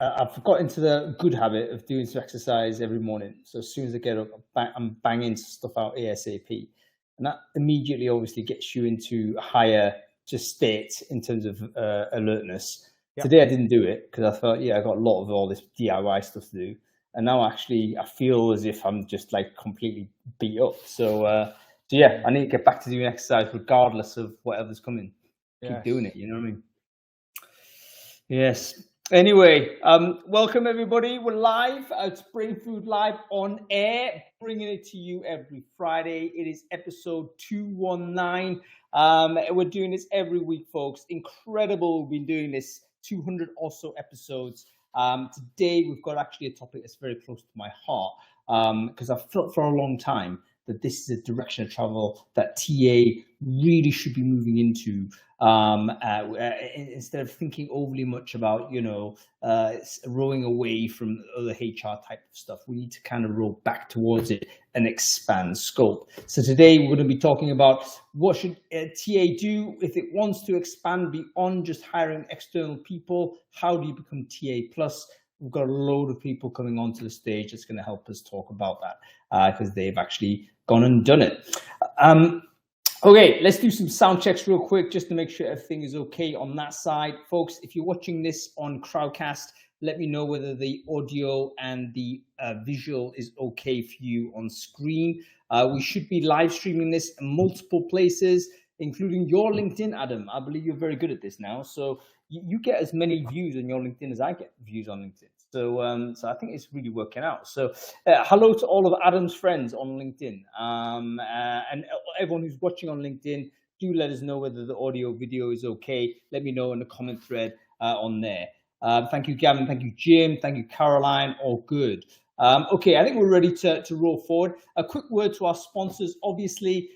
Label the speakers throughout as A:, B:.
A: I've got into the good habit of doing some exercise every morning. So as soon as I get up, I'm banging stuff out ASAP, and that immediately obviously gets you into a higher just state in terms of alertness.
B: Yep.
A: Today I didn't do it because I thought, I got a lot of all this DIY stuff to do, and now actually I feel as if I'm just like completely beat up. So I need to get back to doing exercise regardless of whatever's coming. Keep doing it. You know what I mean? Yes. Anyway, welcome everybody. We're live. It's Brainfood Live on air, bringing it to you every Friday. It is episode 219. We're doing this every week, folks. Incredible. We've been doing this 200 or so episodes. Today, we've got actually a topic that's very close to my heart because I've felt for a long time that this is a direction of travel that TA really should be moving into. Instead of thinking overly much about, rowing away from other HR type of stuff, we need to kind of row back towards it and expand scope. So today we're going to be talking about what should TA do if it wants to expand beyond just hiring external people. How do you become TA plus? We've got a load of people coming onto the stage that's going to help us talk about that because they've actually gone and done it. Okay, let's do some sound checks real quick just to make sure everything is okay on that side. Folks, if you're watching this on Crowdcast, let me know whether the audio and the visual is okay for you on screen. We should be live streaming this in multiple places, including your LinkedIn, Adam. I believe you're very good at this now. So you get as many views on your LinkedIn as I get views on LinkedIn. So I think it's really working out. So hello to all of Adam's friends on LinkedIn. And everyone who's watching on LinkedIn, do let us know whether the audio video is okay. Let me know in the comment thread on there. Thank you, Gavin. Thank you, Jim. Thank you, Caroline. All good. Okay, I think we're ready to roll forward. A quick word to our sponsors. Obviously,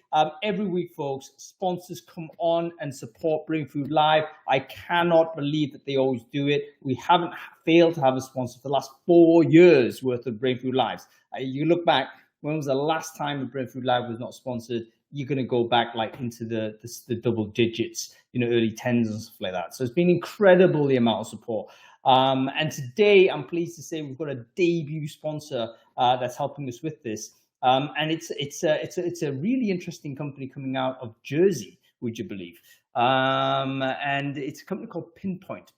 A: every week, folks, sponsors come on and support Brainfood Live. I cannot believe that they always do it. We haven't failed to have a sponsor for the last 4 years worth of Brainfood Lives. You look back, when was the last time a Brainfood Live was not sponsored? You're going to go back like into the double digits, early tens and stuff like that. So it's been incredible, the amount of support. And today, I'm pleased to say we've got a debut sponsor that's helping us with this. And it's a really interesting company coming out of Jersey, would you believe? And it's a company called Pinpoint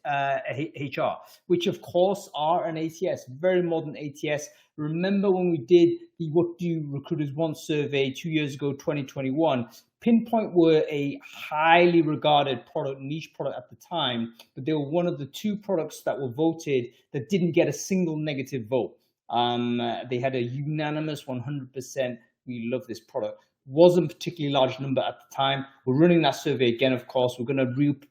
A: HR, which of course are an ATS, very modern ATS. Remember when we did the What Do Recruiters Want survey 2 years ago, 2021, Pinpoint were a highly regarded product, niche product at the time, but they were one of the 2 products that were voted that didn't get a single negative vote. They had a unanimous 100%, we love this product. Wasn't a particularly large number at the time. We're running that survey again, of course. We're going to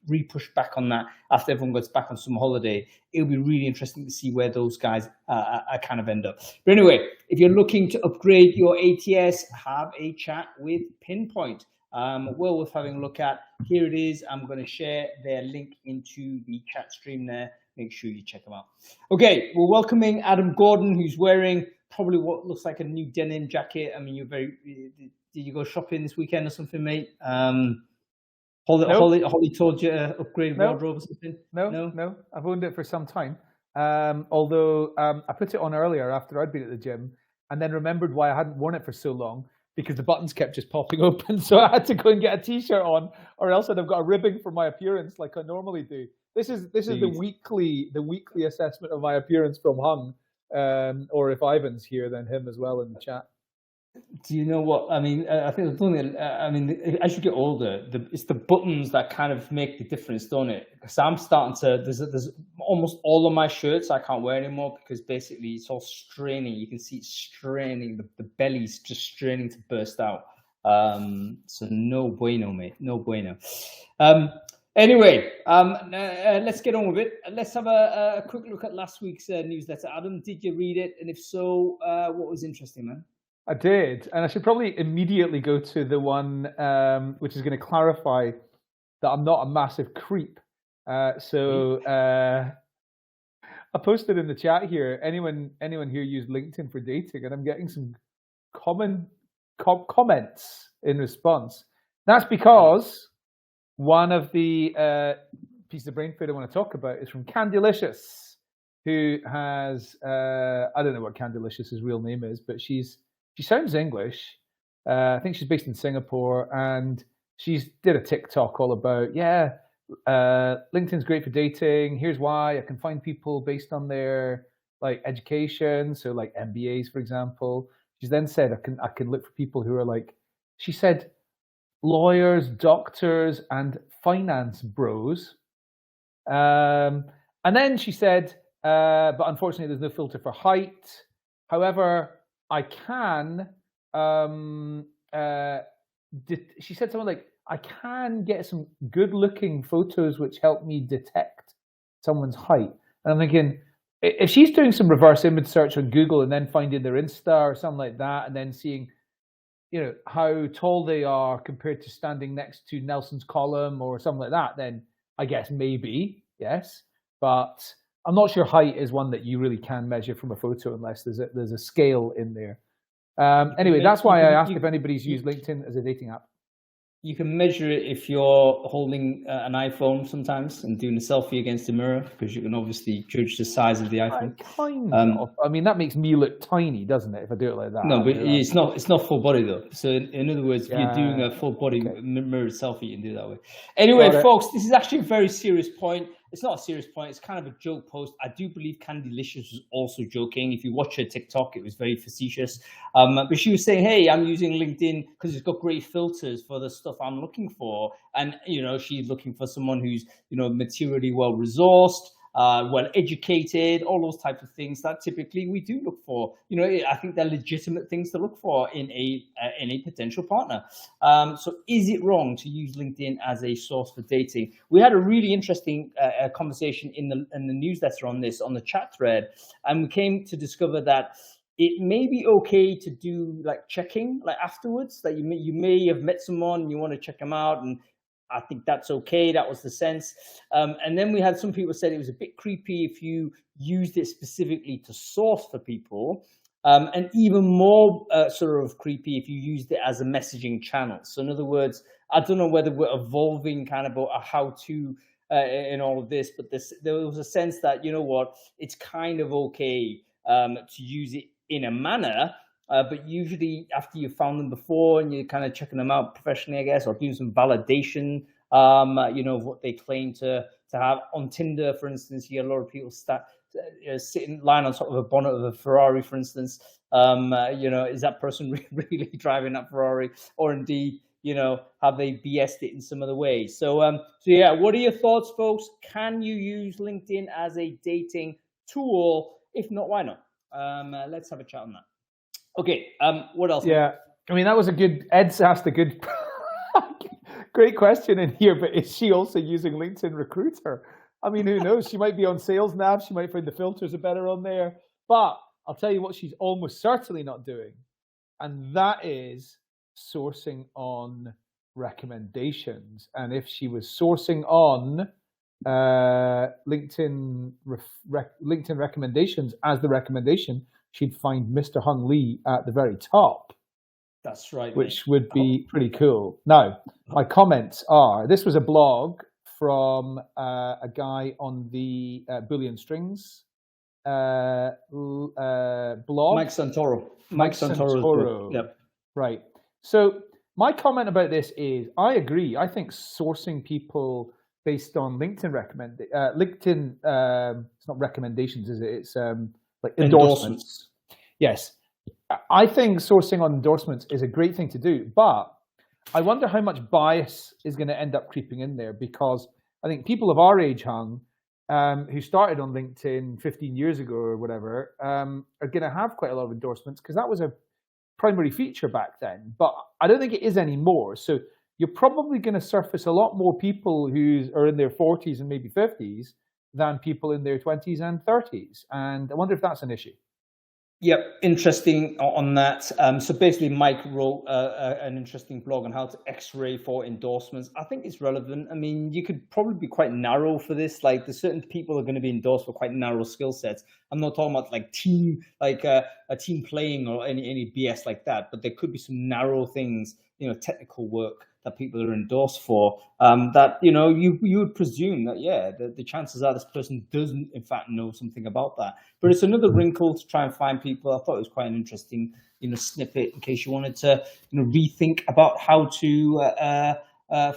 A: re-push back on that after everyone gets back on summer holiday. It'll be really interesting to see where those guys kind of end up. But anyway, if you're looking to upgrade your ATS, have a chat with Pinpoint. Well worth having a look at. Here it is. I'm going to share their link into the chat stream there. Make sure you check them out. Okay, we're welcoming Adam Gordon, who's wearing probably what looks like a new denim jacket. I mean, you're very... Did you go shopping this weekend or something, mate? Holly told you to upgrade wardrobe or something?
B: No. I've owned it for some time. Although I put it on earlier after I'd been at the gym and then remembered why I hadn't worn it for so long because the buttons kept just popping open. So I had to go and get a t-shirt on or else I'd have got a ribbing for my appearance like I normally do. This is the weekly assessment of my appearance from Hung. Or if Ivan's here, then him as well in the chat.
A: Do you know what I mean? I think as you get older, it's the buttons that kind of make the difference, don't it? Because I'm starting to there's almost all of my shirts I can't wear anymore because basically it's all straining. You can see it's straining. The belly's just straining to burst out. So no bueno, mate. No bueno. Anyway, let's get on with it. Let's have a quick look at last week's newsletter. Adam, did you read it? And if so, what was interesting, man?
B: I did, and I should probably immediately go to the one which is going to clarify that I'm not a massive creep. So I posted in the chat here, anyone here use LinkedIn for dating, and I'm getting some comments in response. That's because one of the pieces of Brainfood I want to talk about is from Candylicious. who has I don't know what Candelicious' real name is, but she sounds English. I think she's based in Singapore, and she's did a TikTok all about LinkedIn's great for dating. Here's why. I can find people based on their like education, so like MBAs, for example. She's then said I can look for people who are like, she said, lawyers, doctors, and finance bros. And then she said, but unfortunately, there's no filter for height. However, I can. She said something like, I can get some good-looking photos which help me detect someone's height. And I'm thinking, if she's doing some reverse image search on Google and then finding their Insta or something like that, and then seeing, you know, how tall they are compared to standing next to Nelson's column or something like that, then I guess maybe, yes. But I'm not sure height is one that you really can measure from a photo unless there's a scale in there. Anyway, that's why I asked if anybody's used LinkedIn as a dating app.
A: You can measure it if you're holding an iPhone sometimes and doing a selfie against the mirror, because you can obviously judge the size of the iPhone.
B: Kind of. I mean, that makes me look tiny, doesn't it, if I do it like that?
A: No, but it's not full body though. So in other words, if you're doing a full body mirrored selfie, you can do it that way. Anyway, folks, this is actually a very serious point. It's not a serious point. It's kind of a joke post. I do believe Candylicious was also joking. If you watch her TikTok, it was very facetious. But she was saying, hey, I'm using LinkedIn because it's got great filters for the stuff I'm looking for. And, you know, she's looking for someone who's, you know, materially well-resourced, well-educated, all those types of things that typically we do look for. You know, I think they're legitimate things to look for in a potential partner. So is it wrong to use LinkedIn as a source for dating? We had a really interesting conversation in the newsletter on this, on the chat thread, and we came to discover that it may be okay to do like checking, like afterwards, that you may have met someone and you want to check them out, and I think that's okay. That was the sense. And then we had some people said it was a bit creepy if you used it specifically to source for people, and even more sort of creepy if you used it as a messaging channel. So in other words, I don't know whether we're evolving kind of a how-to in all of this, but there was a sense that, you know what, it's kind of okay to use it in a manner, but usually after you've found them before and you're kind of checking them out professionally, I guess, or doing some validation, you know, of what they claim to have. On Tinder, for instance, you get a lot of people sitting lying on top of a bonnet of a Ferrari, for instance. You know, is that person really driving that Ferrari, or indeed, you know, have they BS'd it in some other ways? So yeah, what are your thoughts, folks? Can you use LinkedIn as a dating tool? If not, why not? Let's have a chat on that. Okay, what else?
B: Yeah, I mean, that was a good, Ed's asked a good, great question in here, but is she also using LinkedIn Recruiter? I mean, who knows? She might be on Sales Nav, she might find the filters are better on there, but I'll tell you what she's almost certainly not doing, and that is sourcing on recommendations. And if she was sourcing on LinkedIn recommendations as the recommendation, she'd find Mr. Hung Lee at the very top.
A: That's right.
B: Which would be pretty cool. Now, my comments are, this was a blog from a guy on the Boolean Strings blog.
A: Mike Santoro. Yep.
B: Right. So my comment about this is, I agree. I think sourcing people based on LinkedIn it's not recommendations, is it? It's like endorsements. Yes. I think sourcing on endorsements is a great thing to do, but I wonder how much bias is going to end up creeping in there, because I think people of our age, Hung, who started on LinkedIn 15 years ago or whatever, are going to have quite a lot of endorsements, because that was a primary feature back then, but I don't think it is anymore. So you're probably going to surface a lot more people who are in their 40s and maybe 50s than people in their 20s and 30s. And I wonder if that's an issue.
A: Yep, interesting on that. So basically, Mike wrote an interesting blog on how to X-ray for endorsements. I think it's relevant. I mean, you could probably be quite narrow for this. Like, there's certain people are going to be endorsed for quite narrow skill sets. I'm not talking about like team, like a team playing or any BS like that. But there could be some narrow things, you know, technical work that people are endorsed for, that, you know, you would presume that, yeah, the chances are this person doesn't in fact know something about that. But it's another wrinkle to try and find people. I thought it was quite an interesting, you know, snippet in case you wanted to, you know, rethink about how to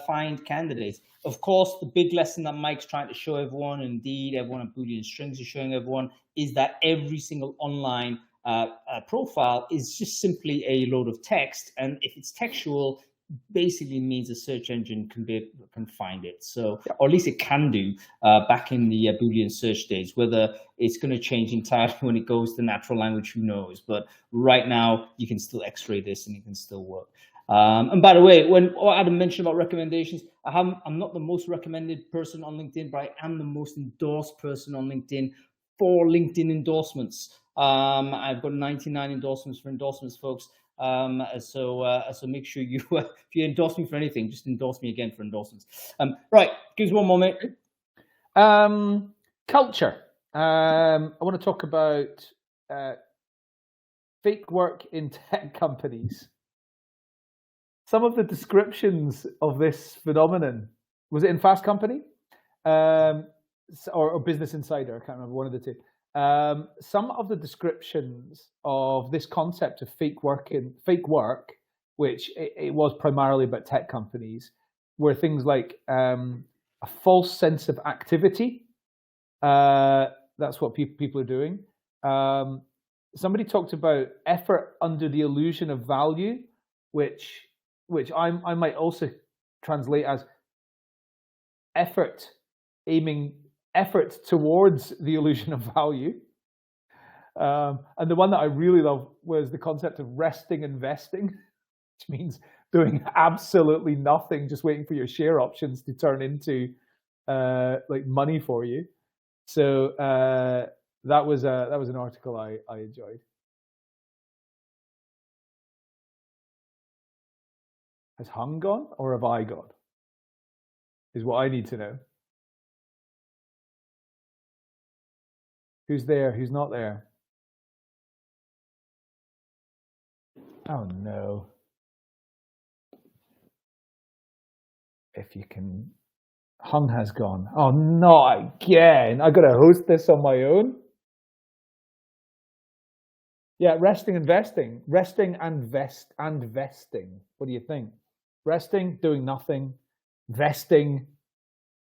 A: find candidates. Of course, the big lesson that Mike's trying to show everyone, indeed everyone at Boolean Strings is showing everyone, is that every single online profile is just simply a load of text, and if it's textual, basically means a search engine can find it. So, or at least it can do back in the Boolean search days. Whether it's going to change entirely when it goes to natural language, who knows? But right now, you can still X-ray this, and it can still work. And by the way, when Adam mentioned about recommendations, I'm not the most recommended person on LinkedIn, but I am the most endorsed person on LinkedIn for LinkedIn endorsements. I've got 99 endorsements for endorsements, folks. So make sure you, if you endorse me for anything, just endorse me again for endorsements. Right, give us one more minute.
B: Culture. I want to talk about fake work in tech companies. Some of the descriptions of this phenomenon, was it in Fast Company or Business Insider? I can't remember, one of the two. Some of the descriptions of this concept of fake work, which it was primarily about tech companies, were things like a false sense of activity. That's what people are doing. Somebody talked about effort under the illusion of value, which I might also translate as effort towards the illusion of value. And the one that I really love was the concept of resting investing, which means doing absolutely nothing, just waiting for your share options to turn into like money for you. So that was an article I enjoyed. Has Hung gone or have I gone? Is what I need to know. Who's there? Who's not there? Oh no. If you can. Hung has gone. Oh, not again. I gotta host this on my own. Yeah, resting and vesting. Resting and vesting. What do you think? Resting, doing nothing. Vesting,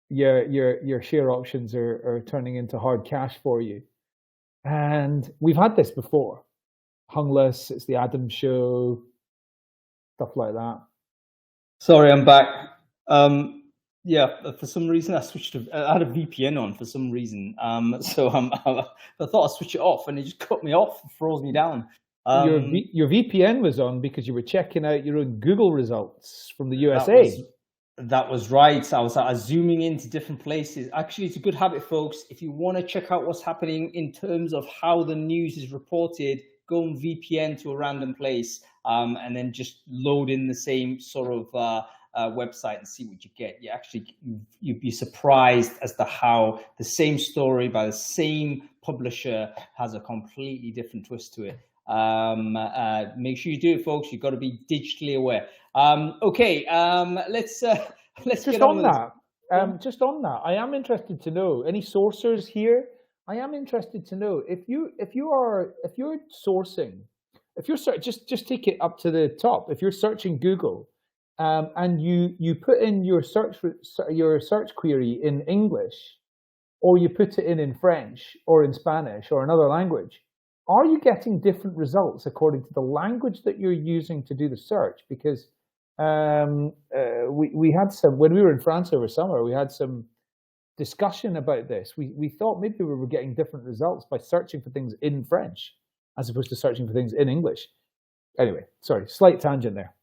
B: your share options are turning into hard cash for you. And we've had this before. Hungless, it's the Adam Show, stuff like that. Sorry,
A: I'm back. Yeah, for some reason I switched to, I had a VPN on for some reason. So I thought I'd switch it off and it just cut me off, froze me down.
B: Your VPN was on because you were checking out your own Google results from the USA.
A: That was right. I was zooming into different places. Actually, it's a good habit, folks. If you want to check out what's happening in terms of how the news is reported, go and VPN to a random place and then just load in the same sort of website and see what you get. You'd be surprised as to how the same story by the same publisher has a completely different twist to it. Make sure you do it, folks. You've got to be digitally aware. Okay, let's
B: just
A: get
B: on that. Just on that, I am interested to know any sourcers here. I am interested to know if you're sourcing, if you're just take it up to the top. If you're searching Google, and you put in your search query in English, or you put it in French or in Spanish or another language, are you getting different results according to the language that you're using to do the search? Because we had some, when we were in France over summer, we had some discussion about this. We thought maybe we were getting different results by searching for things in French as opposed to searching for things in English. Anyway, sorry, slight tangent there.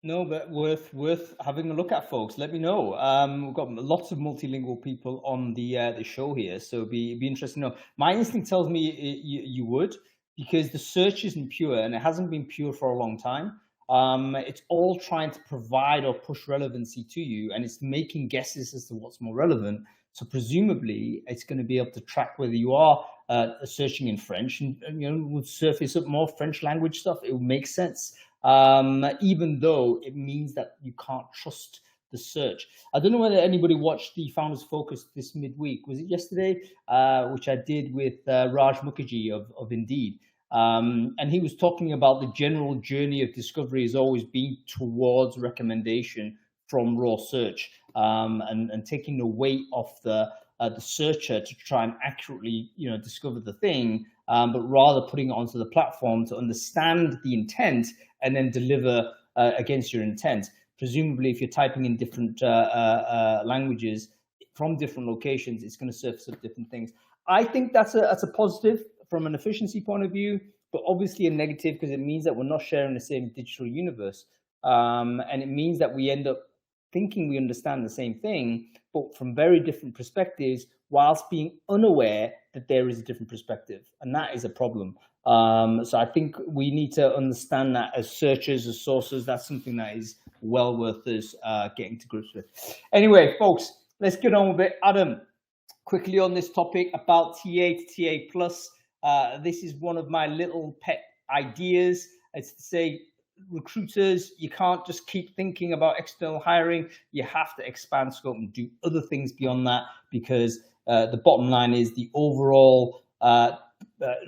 A: No, but worth having a look at, folks. Let me know. We've got lots of multilingual people on the show here, so be interesting to know. My instinct tells me you would, because the search isn't pure, and it hasn't been pure for a long time. It's all trying to provide or push relevancy to you, and it's making guesses as to what's more relevant. So presumably, it's going to be able to track whether you are searching in French, and would surface up more French language stuff. It would make sense. even though it means that you can't trust the search. I don't know whether anybody watched the Founders Focus this midweek. Was it yesterday? Which I did with Raj Mukherjee of Indeed. And he was talking about the general journey of discovery has always been towards recommendation from raw search, and taking the weight off the searcher to try and accurately, discover the thing, but rather putting it onto the platform to understand the intent and then deliver against your intent. Presumably, if you're typing in different languages from different locations, it's going to surface up different things. I think that's a positive from an efficiency point of view, but obviously a negative because it means that we're not sharing the same digital universe. And it means that we end up thinking we understand the same thing, but from very different perspectives, whilst being unaware that there is a different perspective. And that is a problem. So I think we need to understand that as searchers, as sources. That's something that is well worth us getting to grips with. Anyway, folks, let's get on with it. Adam, quickly on this topic about TA to TA plus. This is one of my little pet ideas. It's to say, recruiters, you can't just keep thinking about external hiring. You have to expand scope and do other things beyond that, because the bottom line is the overall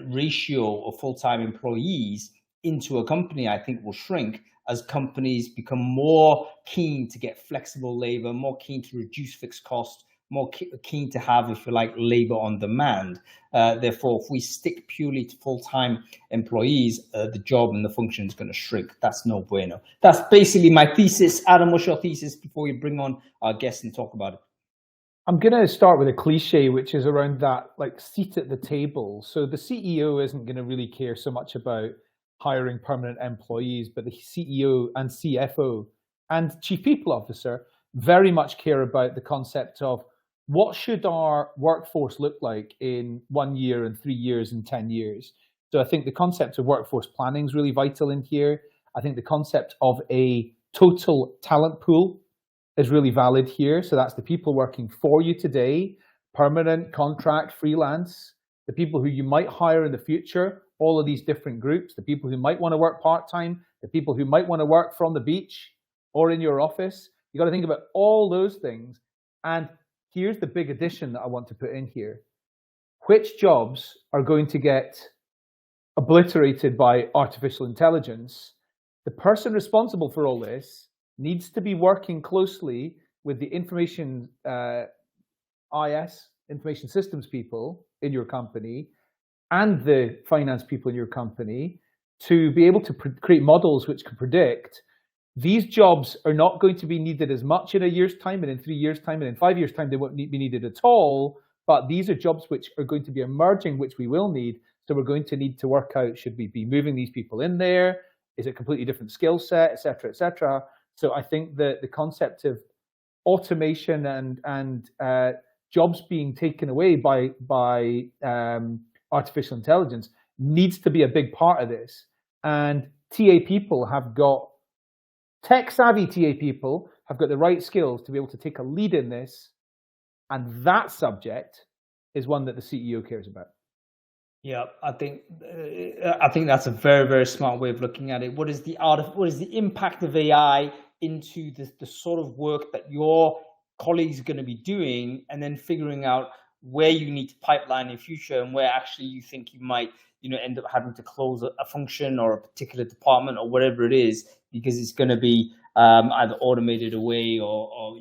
A: ratio of full-time employees into a company, I think, will shrink as companies become more keen to get flexible labor, more keen to reduce fixed costs, more keen to have, if you like, labor on demand. Therefore, if we stick purely to full-time employees, the job and the function is going to shrink. That's no bueno. That's basically my thesis. Adam, what's your thesis before you bring on our guest and talk about it?
B: I'm going to start with a cliche, which is around that like seat at the table. So the CEO isn't going to really care so much about hiring permanent employees, but the CEO and CFO and Chief People Officer very much care about the concept of what should our workforce look like in 1 year and 3 years and 10 years. So I think the concept of workforce planning is really vital in here. I think the concept of a total talent pool is really valid here. So that's the people working for you today, permanent, contract, freelance, the people who you might hire in the future, all of these different groups, the people who might want to work part-time, the people who might want to work from the beach or in your office. You got to think about all those things. And here's the big addition that I want to put in here. Which jobs are going to get obliterated by artificial intelligence? The person responsible for all this needs to be working closely with the information systems people in your company and the finance people in your company to be able to create models which can predict these jobs are not going to be needed as much in a year's time, and in 3 years' time, and in 5 years' time, they won't be needed at all. But these are jobs which are going to be emerging, which we will need. So we're going to need to work out, should we be moving these people in there? Is it a completely different skill set, et cetera, et cetera? So I think that the concept of automation and jobs being taken away by artificial intelligence needs to be a big part of this. And TA people have got tech-savvy TA people have got the right skills to be able to take a lead in this, and that subject is one that the CEO cares about.
A: Yeah, I think that's a very, very smart way of looking at it. What is the impact of AI into the sort of work that your colleagues are going to be doing, and then figuring out where you need to pipeline in future and where actually you think you might end up having to close a function or a particular department or whatever it is, because it's going to be either automated away or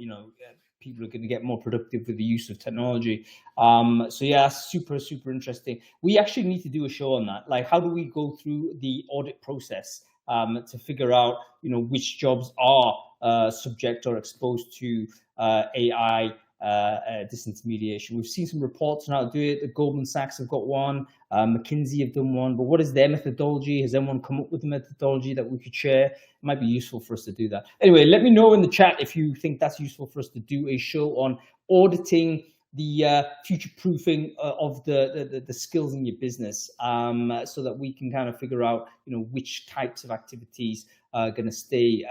A: people are going to get more productive with the use of technology. So yeah, super, super interesting. We actually need to do a show on that. Like, how do we go through the audit process to figure out, which jobs are subject or exposed to AI disintermediation? We've seen some reports on how to do it. The Goldman Sachs have got one, McKinsey have done one, but what is their methodology? Has anyone come up with a methodology that we could share? It might be useful for us to do that. Anyway, let me know in the chat if you think that's useful for us to do a show on auditing the future-proofing of the skills in your business, so that we can kind of figure out, which types of activities are going to stay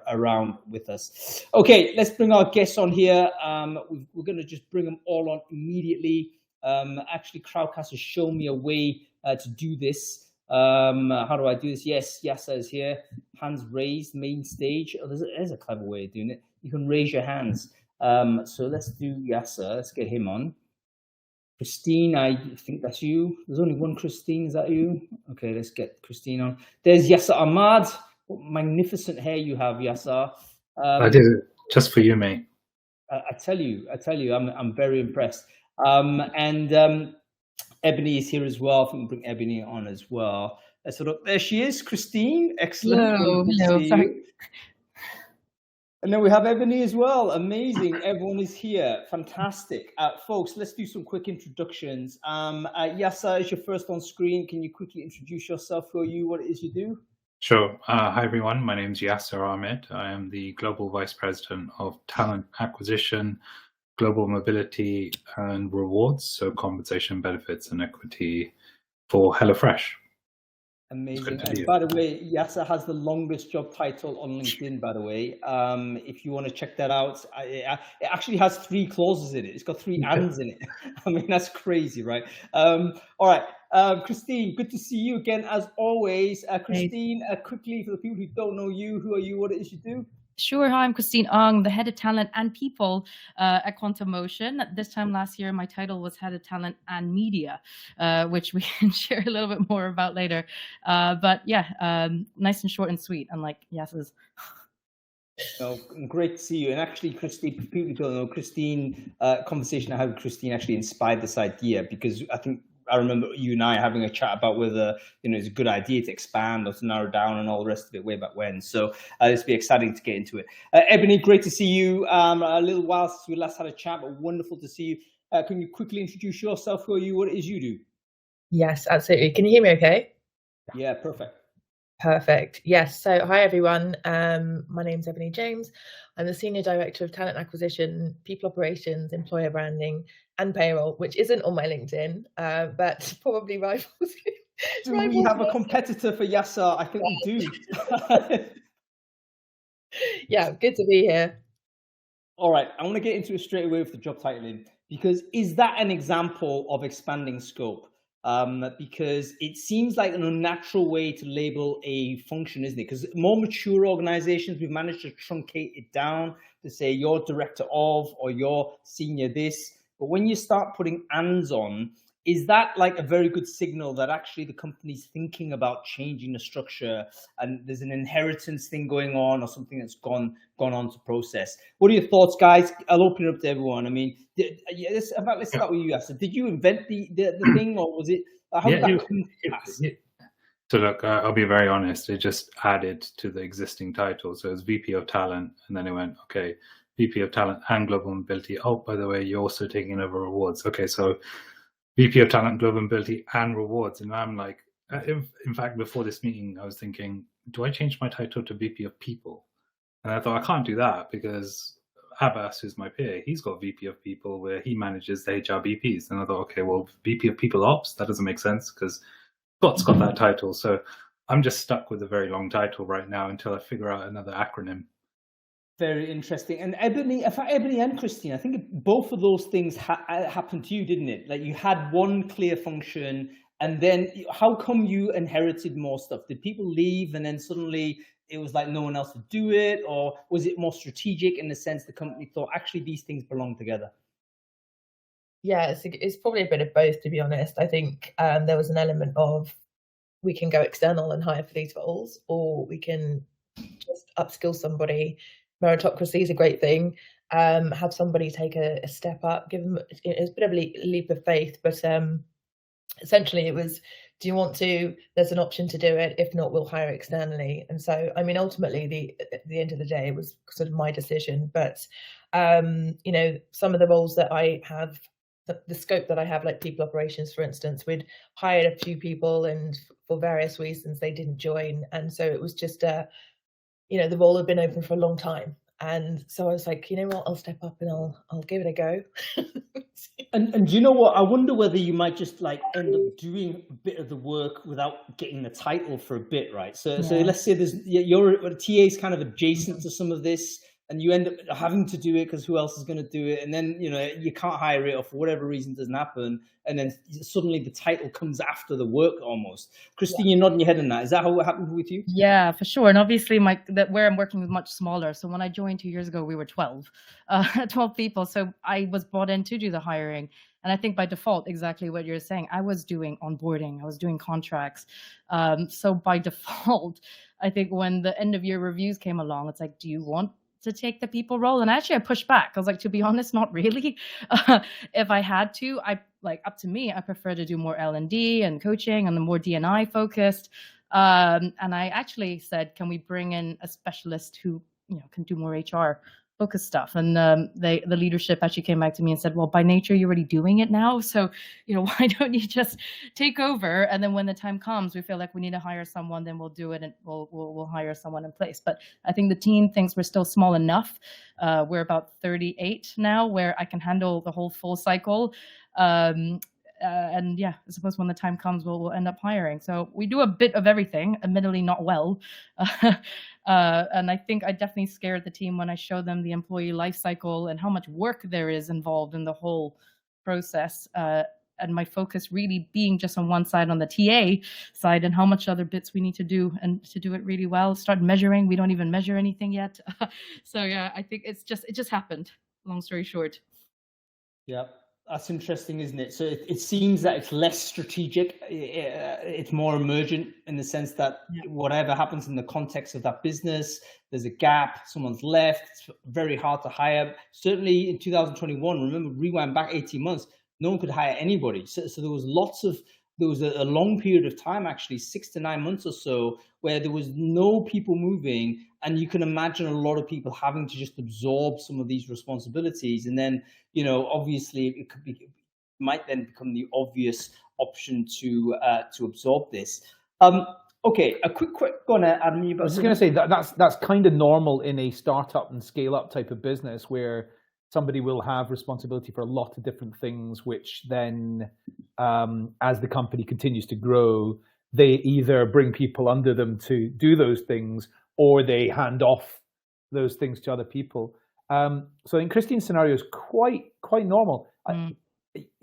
A: around with us. Okay, let's bring our guests on here. We're going to just bring them all on immediately. Actually, Crowdcast has shown me a way to do this. How do I do this? Yes, Yasser is here. Hands raised, main stage. Oh, there's a clever way of doing it. You can raise your hands. So let's do Yasser. Let's get him on. Christine, I think that's you. There's only one Christine. Is that you? Okay, let's get Christine on. There's Yasser Ahmad. What magnificent hair you have, Yasser.
C: I did it just for you, mate.
A: I tell you, I'm very impressed. Ebony is here as well. I think we'll bring Ebony on as well. There she is, Christine. Excellent.
D: Hello. Sorry.
A: And then we have Ebony as well. Amazing. Everyone is here. Fantastic. Folks, let's do some quick introductions. Yasser is your first on screen. Can you quickly introduce yourself? Who are you? What it is you do?
C: Sure. Hi, everyone. My name is Yasser Ahmed. I am the Global Vice President of Talent Acquisition, Global Mobility and Rewards, so compensation, benefits and equity for HelloFresh.
A: Amazing. And by the way, Yasser has the longest job title on LinkedIn, by the way. If you want to check that out, it actually has 3 clauses in it. It's got 3 ands in it. I mean, that's crazy, right? All right. Christine, good to see you again, as always. Christine, quickly, for the people who don't know you, who are you? What it is you do?
D: Sure. Hi, I'm Christine Ong, the Head of Talent and People at Quantum Motion. This time last year, my title was Head of Talent and Media, which we can share a little bit more about later. But yeah, nice and short and sweet, unlike Yasser's.
A: Oh, great to see you. And actually, Christine, for people who don't know, Christine, conversation I had with Christine actually inspired this idea, because I remember you and I having a chat about whether, it's a good idea to expand or to narrow down and all the rest of it way back when. So it'll be exciting to get into it. Ebony, great to see you. A little while since we last had a chat, but wonderful to see you. Can you quickly introduce yourself? Who are you? What it is you do?
E: Yes, absolutely. Can you hear me okay?
A: Yeah, perfect.
E: Perfect. Yes. So hi, everyone. My name's Ebony James. I'm the Senior Director of Talent Acquisition, People Operations, Employer Branding and Payroll, which isn't on my LinkedIn, but probably rivals.
A: Do we have a competitor for Yasser? I think we do.
E: Yeah, good to be here.
A: All right. I want to get into it straight away with the job titling, because is that an example of expanding scope? Because it seems like an unnatural way to label a function, isn't it? Because more mature organizations, we've managed to truncate it down to say you're director of or you're senior this. But when you start putting ands on, is that like a very good signal that actually the company's thinking about changing the structure and there's an inheritance thing going on, or something that's gone on to process? What are your thoughts, guys? I'll open it up to everyone. I mean, let's start with you, Yasser. Did you invent the thing, or was it? How did that come to pass?
C: So look, I'll be very honest. It just added to the existing title. So it was VP of Talent, and then it went, okay, VP of Talent and Global Mobility. Oh, by the way, you're also taking over rewards. Okay, so VP of Talent, Global Mobility and Rewards. And I'm like, in fact, before this meeting, I was thinking, do I change my title to VP of People? And I thought, I can't do that, because Abbas, who's my peer, he's got VP of People where he manages the HR VPs. And I thought, okay, well, VP of People Ops, that doesn't make sense because Scott's got that title. So I'm just stuck with a very long title right now until I figure out another acronym.
A: Very interesting. And Ebony and Christine, I think both of those things happened to you, didn't it? Like you had one clear function, and then how come you inherited more stuff? Did people leave and then suddenly it was like no one else would do it? Or was it more strategic in the sense the company thought actually these things belong together?
E: Yeah, it's probably a bit of both, to be honest. I think there was an element of we can go external and hire for these roles, or we can just upskill somebody. Meritocracy is a great thing. Have somebody take a step up, give them it's a bit of a leap of faith, but essentially it was, do you want to? There's an option to do it. If not, we'll hire externally. And so, I mean, ultimately, at the end of the day, it was sort of my decision. But some of the roles that I have, the scope that I have, like people operations, for instance, we'd hired a few people, and for various reasons they didn't join, and so it was just the role had been open for a long time. And so I was like, you know what, I'll step up and I'll give it a go.
A: And do you know what? I wonder whether you might just like end up doing a bit of the work without getting the title for a bit, right? So let's say your TA is kind of adjacent to some of this. and you end up having to do it because who else is going to do it? And then, you can't hire it, or for whatever reason doesn't happen. And then suddenly the title comes after the work almost. Christine, you're nodding your head on that. Is that how it happened with you?
D: Yeah, for sure. And obviously where I'm working is much smaller. So when I joined 2 years ago, we were 12 people. So I was brought in to do the hiring. And I think by default, exactly what you're saying, I was doing onboarding, I was doing contracts. So by default, I think when the end of year reviews came along, it's like, do you want to take the people role? And actually I pushed back. I was like, to be honest, not really. If I had to, up to me, I prefer to do more L&D and coaching and the more D&I focused. And I actually said, can we bring in a specialist who can do more HR focused stuff? And the leadership actually came back to me and said, well, by nature, you're already doing it now. So, why don't you just take over? And then when the time comes, we feel like we need to hire someone, then we'll do it, and we'll hire someone in place. But I think the team thinks we're still small enough. We're about 38 now, where I can handle the whole full cycle. And yeah, I suppose when the time comes, we'll end up hiring. So we do a bit of everything, admittedly not well. And I think I definitely scared the team when I showed them the employee life cycle and how much work there is involved in the whole process. And my focus really being just on one side, on the TA side, and how much other bits we need to do, and to do it really well. Start measuring. We don't even measure anything yet. So yeah, I think it just happened. Long story short.
A: Yeah. That's interesting, isn't it? So it seems that it's less strategic. It's more emergent in the sense that whatever happens in the context of that business, there's a gap, someone's left, it's very hard to hire. Certainly in 2021, remember, rewind back 18 months, no one could hire anybody. So there was a long period of time, actually 6 to 9 months or so, where there was no people moving. And you can imagine a lot of people having to just absorb some of these responsibilities. And then, obviously it might then become the obvious option to absorb this. Okay, a quick go on, Adam. I
B: was just going to say that's kind of normal in a startup and scale up type of business, where somebody will have responsibility for a lot of different things, which then, as the company continues to grow, they either bring people under them to do those things, or they hand off those things to other people. So in Christine's scenario is quite normal.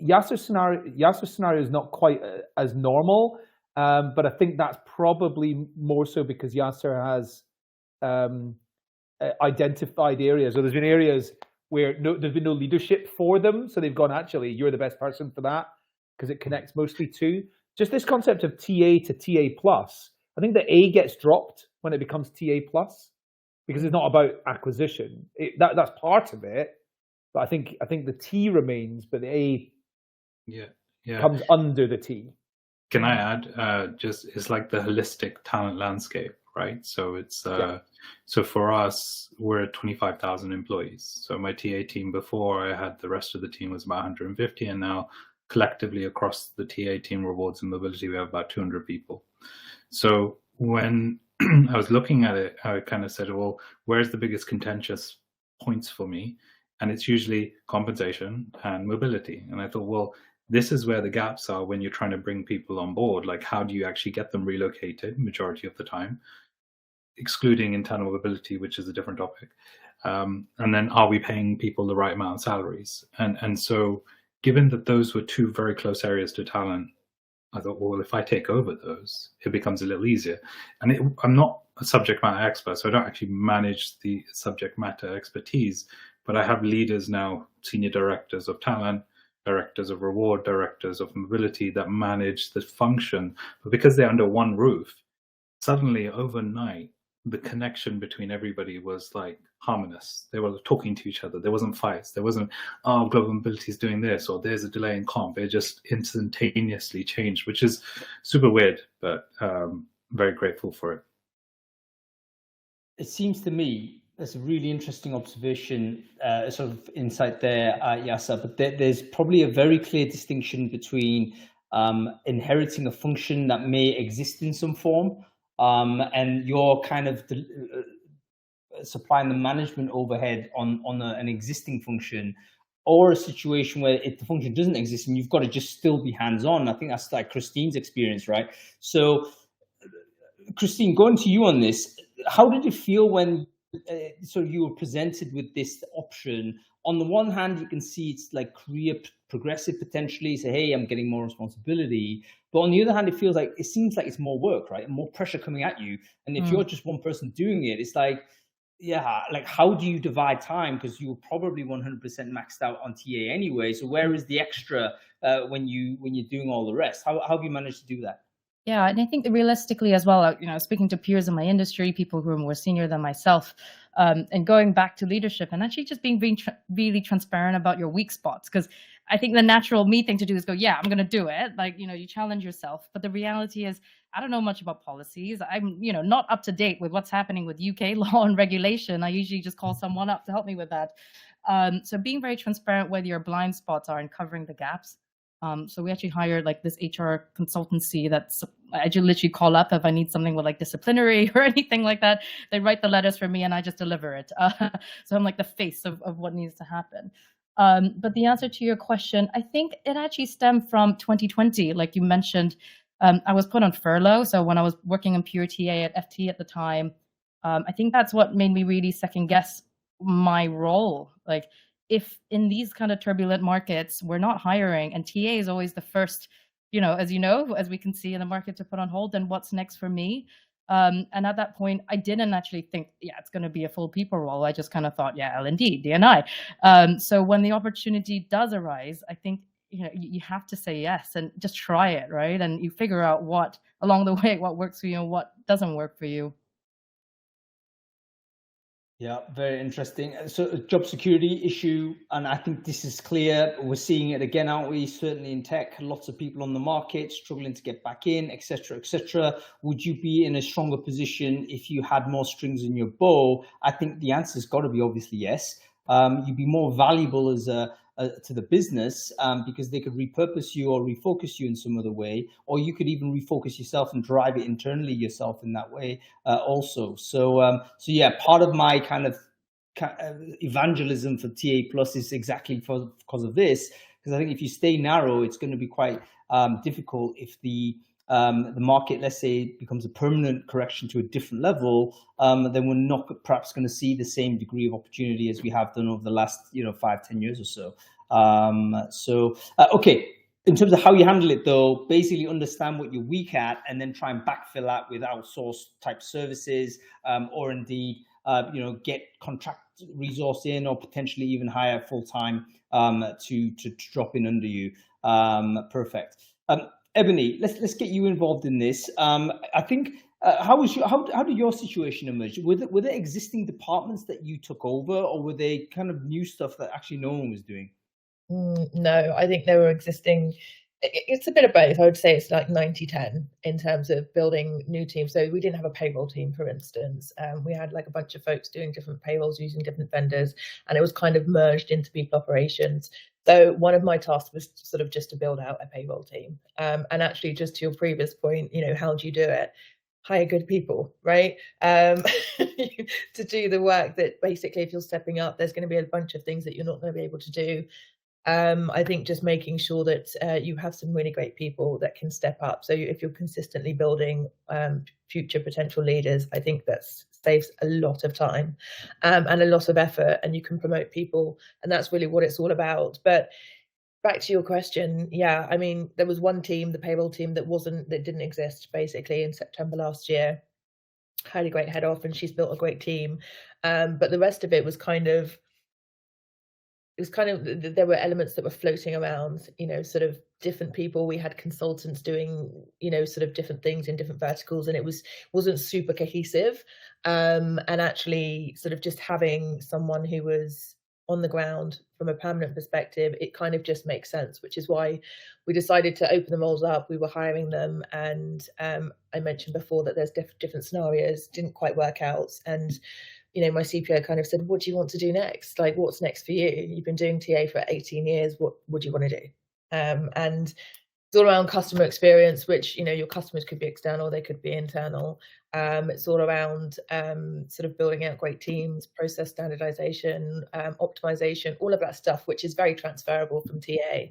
B: Yasser's scenario is not quite as normal, but I think that's probably more so because Yasser has identified areas, or there's been areas where there's been no leadership for them, so they've gone, actually, you're the best person for that, because it connects mostly to just this concept of TA to TA plus. I think the A gets dropped when it becomes TA plus, because it's not about acquisition. That's part of it, but I think the T remains, but the A comes under the T.
C: Can I add? It's like the holistic talent landscape, right? So it's so for us, we're at 25,000 employees. So my TA team before, I had the rest of the team was about 150, and now collectively across the TA team, rewards and mobility, we have about 200 people. So when I was looking at it, I kind of said, well, where's the biggest contentious points for me? And it's usually compensation and mobility. And I thought, well, this is where the gaps are when you're trying to bring people on board. Like, how do you actually get them relocated majority of the time, excluding internal mobility, which is a different topic. And then, are we paying people the right amount of salaries? And so given that those were two very close areas to talent, I thought, well, if I take over those, it becomes a little easier. And I'm not a subject matter expert, so I don't actually manage the subject matter expertise, but I have leaders now, senior directors of talent, directors of reward, directors of mobility, that manage the function. But because they're under one roof, suddenly overnight, the connection between everybody was like harmonious. They were talking to each other. There wasn't fights. There wasn't, oh, global mobility is doing this, or there's a delay in comp. It just instantaneously changed, which is super weird, but very grateful for it.
A: It seems to me that's a really interesting observation, sort of insight there, Yasser, but there's probably a very clear distinction between inheriting a function that may exist in some form, and you're kind of supplying the management overhead on an existing function, or a situation where if the function doesn't exist and you've got to just still be hands-on. I think that's like Christine's experience, right? So Christine, going to you on this, how did you feel when so you were presented with this option. On the one hand, you can see it's like career progressive potentially. Say, hey, I'm getting more responsibility. But on the other hand, it seems like it's more work, right? And more pressure coming at you. And if you're just one person doing it, it's like, yeah, like how do you divide time? Because you were probably 100% maxed out on TA anyway. So where is the extra when you're doing all the rest? How have you managed to do that?
D: Yeah, and I think that realistically as well, speaking to peers in my industry, people who are more senior than myself, and going back to leadership and actually just being really transparent about your weak spots. Because I think the natural me thing to do is go, yeah, I'm going to do it. Like, you challenge yourself. But the reality is, I don't know much about policies. I'm, not up to date with what's happening with UK law and regulation. I usually just call someone up to help me with that. So being very transparent where your blind spots are and covering the gaps. So we actually hired like this HR consultancy that's I just literally call up if I need something with like disciplinary or anything like that. They write the letters for me and I just deliver it. So I'm like the face of what needs to happen. But the answer to your question, I think it actually stemmed from 2020. Like you mentioned, I was put on furlough. So when I was working in pure TA at FT at the time, I think that's what made me really second guess my role. Like, if in these kind of turbulent markets, we're not hiring and TA is always the first, as we can see in the market to put on hold, then what's next for me? And at that point, I didn't actually think, yeah, it's going to be a full people role. I just kind of thought, yeah, L&D, D&I. So when the opportunity does arise, I think, you have to say yes and just try it, right? And you figure out what along the way, what works for you and what doesn't work for you.
A: Yeah, very interesting. So job security issue, and I think this is clear. We're seeing it again, aren't we? Certainly in tech, lots of people on the market struggling to get back in, etc., etc. Would you be in a stronger position if you had more strings in your bow? I think the answer's got to be obviously yes. You'd be more valuable as to the business because they could repurpose you or refocus you in some other way, or you could even refocus yourself and drive it internally yourself in that way also. So yeah, part of my kind of evangelism for TA Plus is exactly because of this, because I think if you stay narrow, it's going to be quite difficult if the market, let's say, becomes a permanent correction to a different level, then we're not perhaps going to see the same degree of opportunity as we have done over the last 5-10 years or so. Okay, in terms of how you handle it though, basically understand what you're weak at and then try and backfill that with outsourced type services, or indeed get contract resource in, or potentially even hire full-time to drop in under you. Perfect. Ebony, let's get you involved in this. I think how did your situation emerge? Were there existing departments that you took over, or were they kind of new stuff that actually no one was doing?
E: No, I think there were existing. It's a bit of both. I would say it's like 90-10 in terms of building new teams. So we didn't have a payroll team, for instance. We had like a bunch of folks doing different payrolls using different vendors, and it was kind of merged into people operations. So one of my tasks was sort of just to build out a payroll team. And actually, just to your previous point, how do you do it? Hire good people, right? To do the work that basically, if you're stepping up, there's going to be a bunch of things that you're not going to be able to do. I think just making sure that you have some really great people that can step up. So if you're consistently building future potential leaders, I think that saves a lot of time and a lot of effort, and you can promote people, and that's really what it's all about. But back to your question, yeah, I mean, there was one team, the payroll team, that didn't exist basically in September last year. Had a great head off, and she's built a great team. But the rest of it was there were elements that were floating around, sort of different people. We had consultants doing, sort of different things in different verticals, and it wasn't super cohesive. And actually sort of just having someone who was on the ground from a permanent perspective, it kind of just makes sense, which is why we decided to open the roles up. We were hiring them, and I mentioned before that there's different scenarios, didn't quite work out. And my CPO kind of said, what do you want to do next? Like, what's next for you? You've been doing TA for 18 years. What do you want to do? And it's all around customer experience, which, your customers could be external, they could be internal. It's all around sort of building out great teams, process standardization, optimization, all of that stuff, which is very transferable from TA.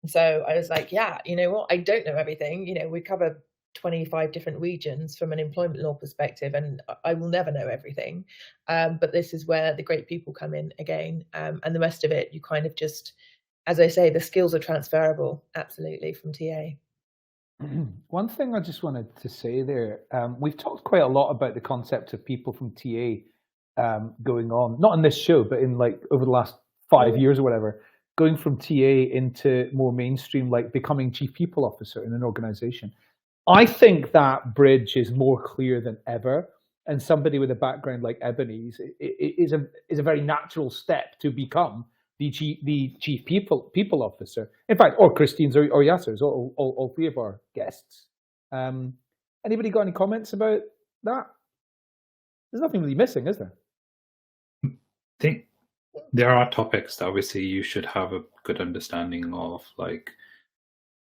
E: So I was like, yeah, you know what? I don't know everything. We cover 25 different regions from an employment law perspective, and I will never know everything. But this is where the great people come in again, and the rest of it, you kind of just, as I say, the skills are transferable, absolutely, from TA.
B: One thing I just wanted to say there, we've talked quite a lot about the concept of people from TA going on, not in this show, but in like over the last 5 years or whatever, going from TA into more mainstream, like becoming chief people officer in an organization. I think that bridge is more clear than ever. And somebody with a background like Ebony's is a very natural step to become the chief people officer. In fact, or Christine's or Yasser's, all three of our guests. Anybody got any comments about that? There's nothing really missing, is there?
C: I think there are topics that obviously you should have a good understanding of, like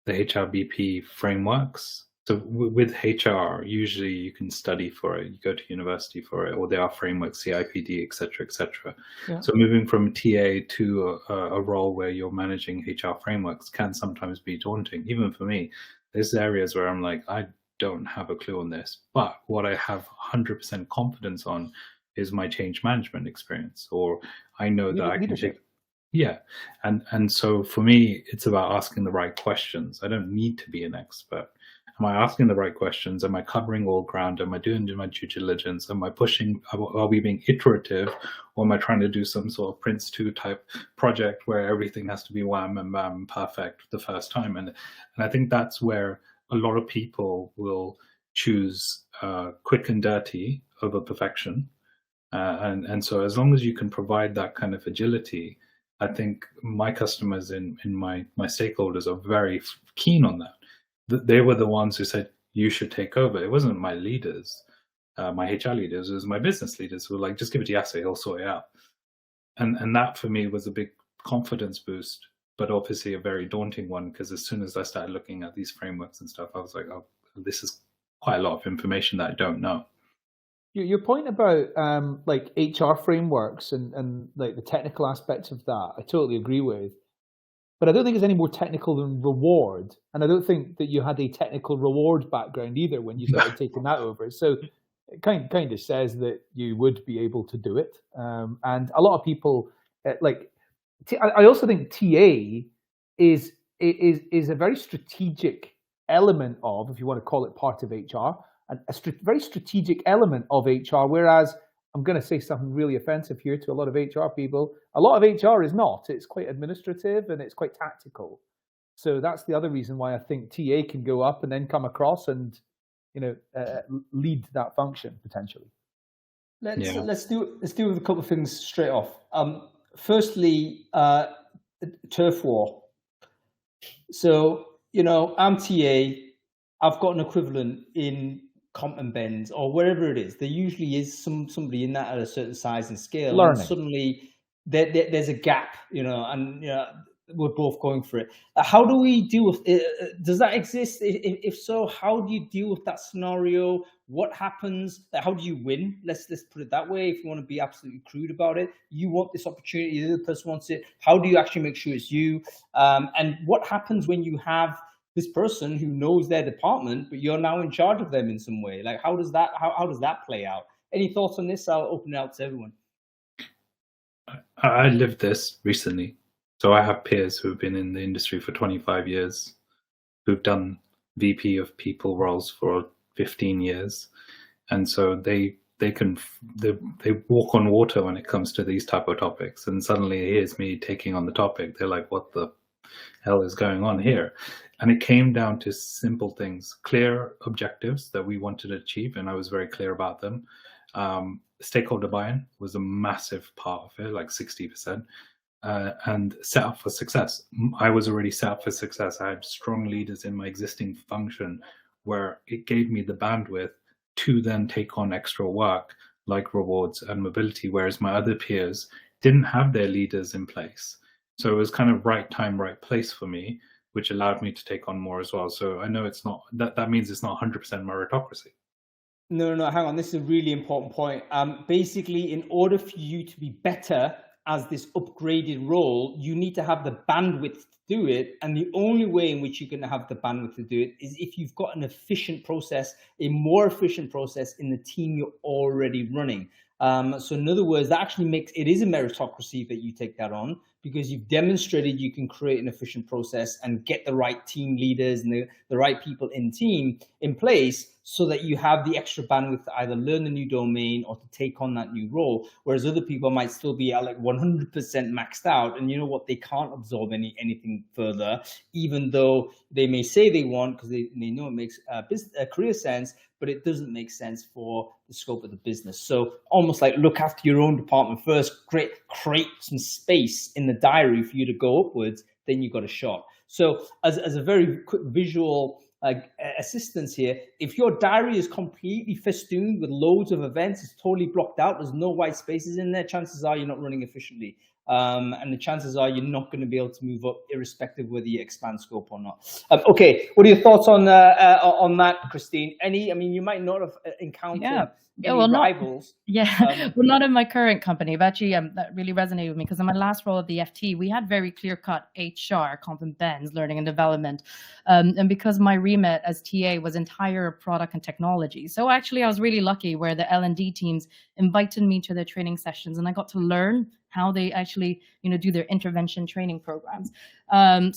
C: the HRBP frameworks. So with HR, usually you can study for it, you go to university for it, or there are frameworks, CIPD, et cetera, Yeah. So moving from TA to a role where you're managing HR frameworks can sometimes be daunting. Even for me, there's areas where I'm like, I don't have a clue on this, but what I have 100% confidence on is my change management experience, or I know that I can take. Yeah, and so for me, it's about asking the right questions. I don't need to be an expert. Am I asking the right questions? Am I covering all ground? Am I doing my due diligence? Am I pushing? Are we being iterative, or am I trying to do some sort of Prince 2 type project where everything has to be wham and bam perfect the first time? And I think that's where a lot of people will choose quick and dirty over perfection. And so as long as you can provide that kind of agility, I think my customers and my stakeholders are very keen on that. They were the ones who said, you should take over. It wasn't my leaders, my HR leaders, it was my business leaders who were like, just give it to Yasser, he'll sort it out. And that for me was a big confidence boost, but obviously a very daunting one, because as soon as I started looking at these frameworks and stuff, I was like, oh, this is quite a lot of information that I don't know.
B: Your point about like HR frameworks and like the technical aspects of that, I totally agree with. But I don't think it's any more technical than reward. And I don't think that you had a technical reward background either when you started taking that over. So it kind of says that you would be able to do it. And a lot of people, I also think TA is a very strategic element of, if you want to call it part of HR, very strategic element of HR, whereas I'm going to say something really offensive here to a lot of HR people. A lot of HR is not. It's quite administrative and it's quite tactical. So that's the other reason why I think TA can go up and then come across and, lead that function potentially.
A: Let's do with a couple of things straight off. Firstly, turf war. So I'm TA. I've got an equivalent in comp and bends or wherever it is. There usually is somebody in that at a certain size and scale.
B: Learning.
A: And suddenly there's a gap, and we're both going for it. How do we deal with it? Does that exist? If so, how do you deal with that scenario? What happens? How do you win? Let's put it that way. If you want to be absolutely crude about it, you want this opportunity, the other person wants it. How do you actually make sure it's you? And what happens when you have this person who knows their department, but you're now in charge of them in some way? Like, how does that play out? Any thoughts on this? I'll open it out to everyone.
C: I lived this recently. So I have peers who've been in the industry for 25 years, who've done VP of people roles for 15 years. And so they walk on water when it comes to these type of topics. And suddenly here's me taking on the topic. They're like, what the hell is going on here? And it came down to simple things, clear objectives that we wanted to achieve, and I was very clear about them. Stakeholder buy-in was a massive part of it, like 60%, and set up for success. I was already set up for success. I had strong leaders in my existing function where it gave me the bandwidth to then take on extra work like rewards and mobility, whereas my other peers didn't have their leaders in place. So it was kind of right time, right place for me, which allowed me to take on more as well. So I know it's not, that means it's not 100% meritocracy.
A: No, hang on. This is a really important point. Basically, in order for you to be better as this upgraded role, you need to have the bandwidth to do it. And the only way in which you're going to have the bandwidth to do it is if you've got an efficient process, a more efficient process in the team you're already running. So in other words, that actually makes it is a meritocracy that you take that on, because you've demonstrated you can create an efficient process and get the right team leaders and the right people in place, so that you have the extra bandwidth to either learn a new domain or to take on that new role. Whereas other people might still be at like 100% maxed out, and you know what, they can't absorb anything further, even though they may say they want, because they know it makes career sense, but it doesn't make sense for the scope of the business. So almost like look after your own department first, create some space in the diary for you to go upwards, then you got a shot. So as a very quick visual assistance here, if your diary is completely festooned with loads of events, it's totally blocked out, there's no white spaces in there, chances are you're not running efficiently. And the chances are you're not going to be able to move up, irrespective of whether you expand scope or not. Okay, what are your thoughts on that, Christine? I mean, you might not have encountered rivals.
D: Well, not in my current company, but actually that really resonated with me, because in my last role at the FT, we had very clear-cut HR, comp and bens, learning and development. And because my remit as TA was entire product and technology, so actually I was really lucky where the L&D teams invited me to their training sessions, and I got to learn how they actually, do their intervention training programs.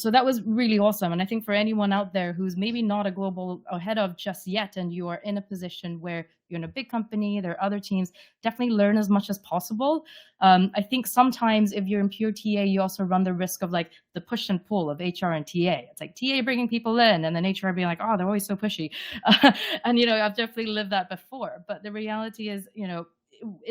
D: So that was really awesome. And I think for anyone out there who's maybe not a global head of just yet, and you are in a position where you're in a big company, there are other teams, definitely learn as much as possible. I think sometimes if you're in pure TA, you also run the risk of like the push and pull of HR and TA. It's like TA bringing people in, and then HR being like, oh, they're always so pushy. And, I've definitely lived that before. But the reality is,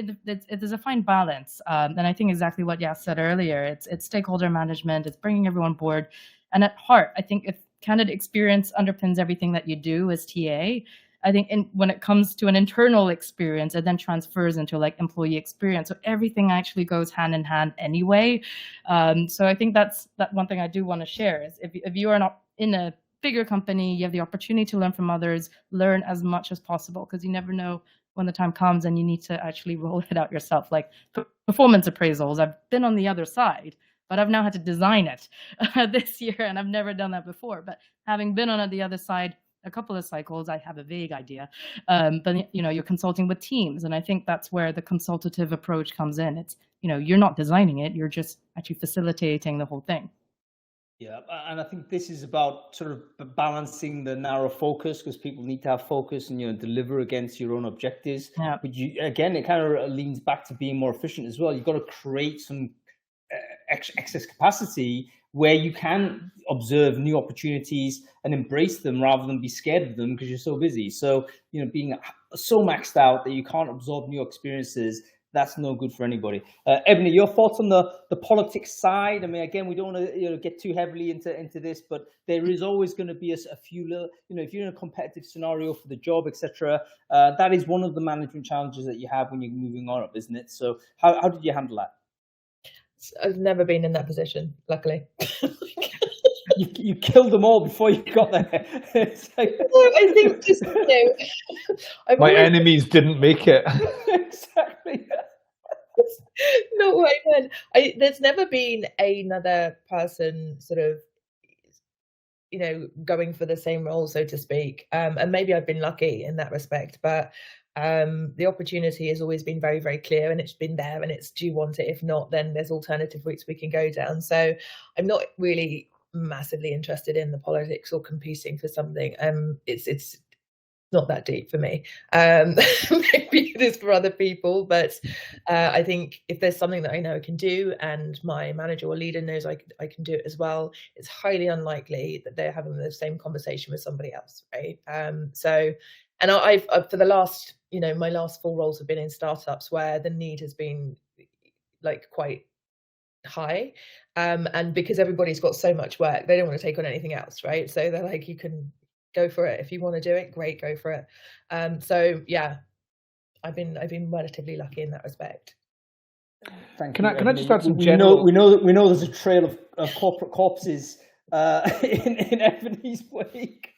D: there's a fine balance. And I think exactly what Yas said earlier, it's stakeholder management, it's bringing everyone on board. And at heart, I think if candidate experience underpins everything that you do as TA, I think when it comes to an internal experience, it then transfers into like employee experience. So everything actually goes hand in hand anyway. So I think that's that one thing I do want to share is if you are not in a bigger company, you have the opportunity to learn from others, learn as much as possible, because you never know when the time comes and you need to actually roll it out yourself. Like performance appraisals, I've been on the other side, but I've now had to design it this year, and I've never done that before. But having been on the other side a couple of cycles, I have a vague idea. But you're consulting with teams, and I think that's where the consultative approach comes in. It's you're not designing it, you're just actually facilitating the whole thing.
A: Yeah, and I think this is about sort of balancing the narrow focus, because people need to have focus and deliver against your own objectives.
D: Yeah.
A: But again, it kind of leans back to being more efficient as well. You've got to create some excess capacity where you can observe new opportunities and embrace them rather than be scared of them because you're so busy. So being so maxed out that you can't absorb new experiences, that's no good for anybody. Ebony, your thoughts on the politics side? I mean, again, we don't want to get too heavily into this, but there is always going to be a few little, if you're in a competitive scenario for the job, etc. That is one of the management challenges that you have when you're moving on up, isn't it? So how did you handle that?
E: I've never been in that position, luckily.
A: You killed them all before you got there.
E: I think just
B: my enemies didn't make it.
A: Exactly.
E: Not what I meant. There's never been another person sort of going for the same role, so to speak. And maybe I've been lucky in that respect, but the opportunity has always been very, very clear, and it's been there, and it's, do you want it? If not, then there's alternative routes we can go down. So I'm not really massively interested in the politics or competing for something. It's not that deep for me. Maybe it is for other people, but I think if there's something that I know I can do, and my manager or leader knows I can do it as well, it's highly unlikely that they're having the same conversation with somebody else, right? And I've for the last, my last 4 roles have been in startups where the need has been like quite high, and because everybody's got so much work, they don't want to take on anything else, right? So they're like, you can go for it if you want to do it, great, go for it. So yeah, I've been relatively lucky in that respect.
A: Thank
B: you.
A: Can
B: I just add some general?
A: We know there's a trail of corporate corpses in Ebony's wake.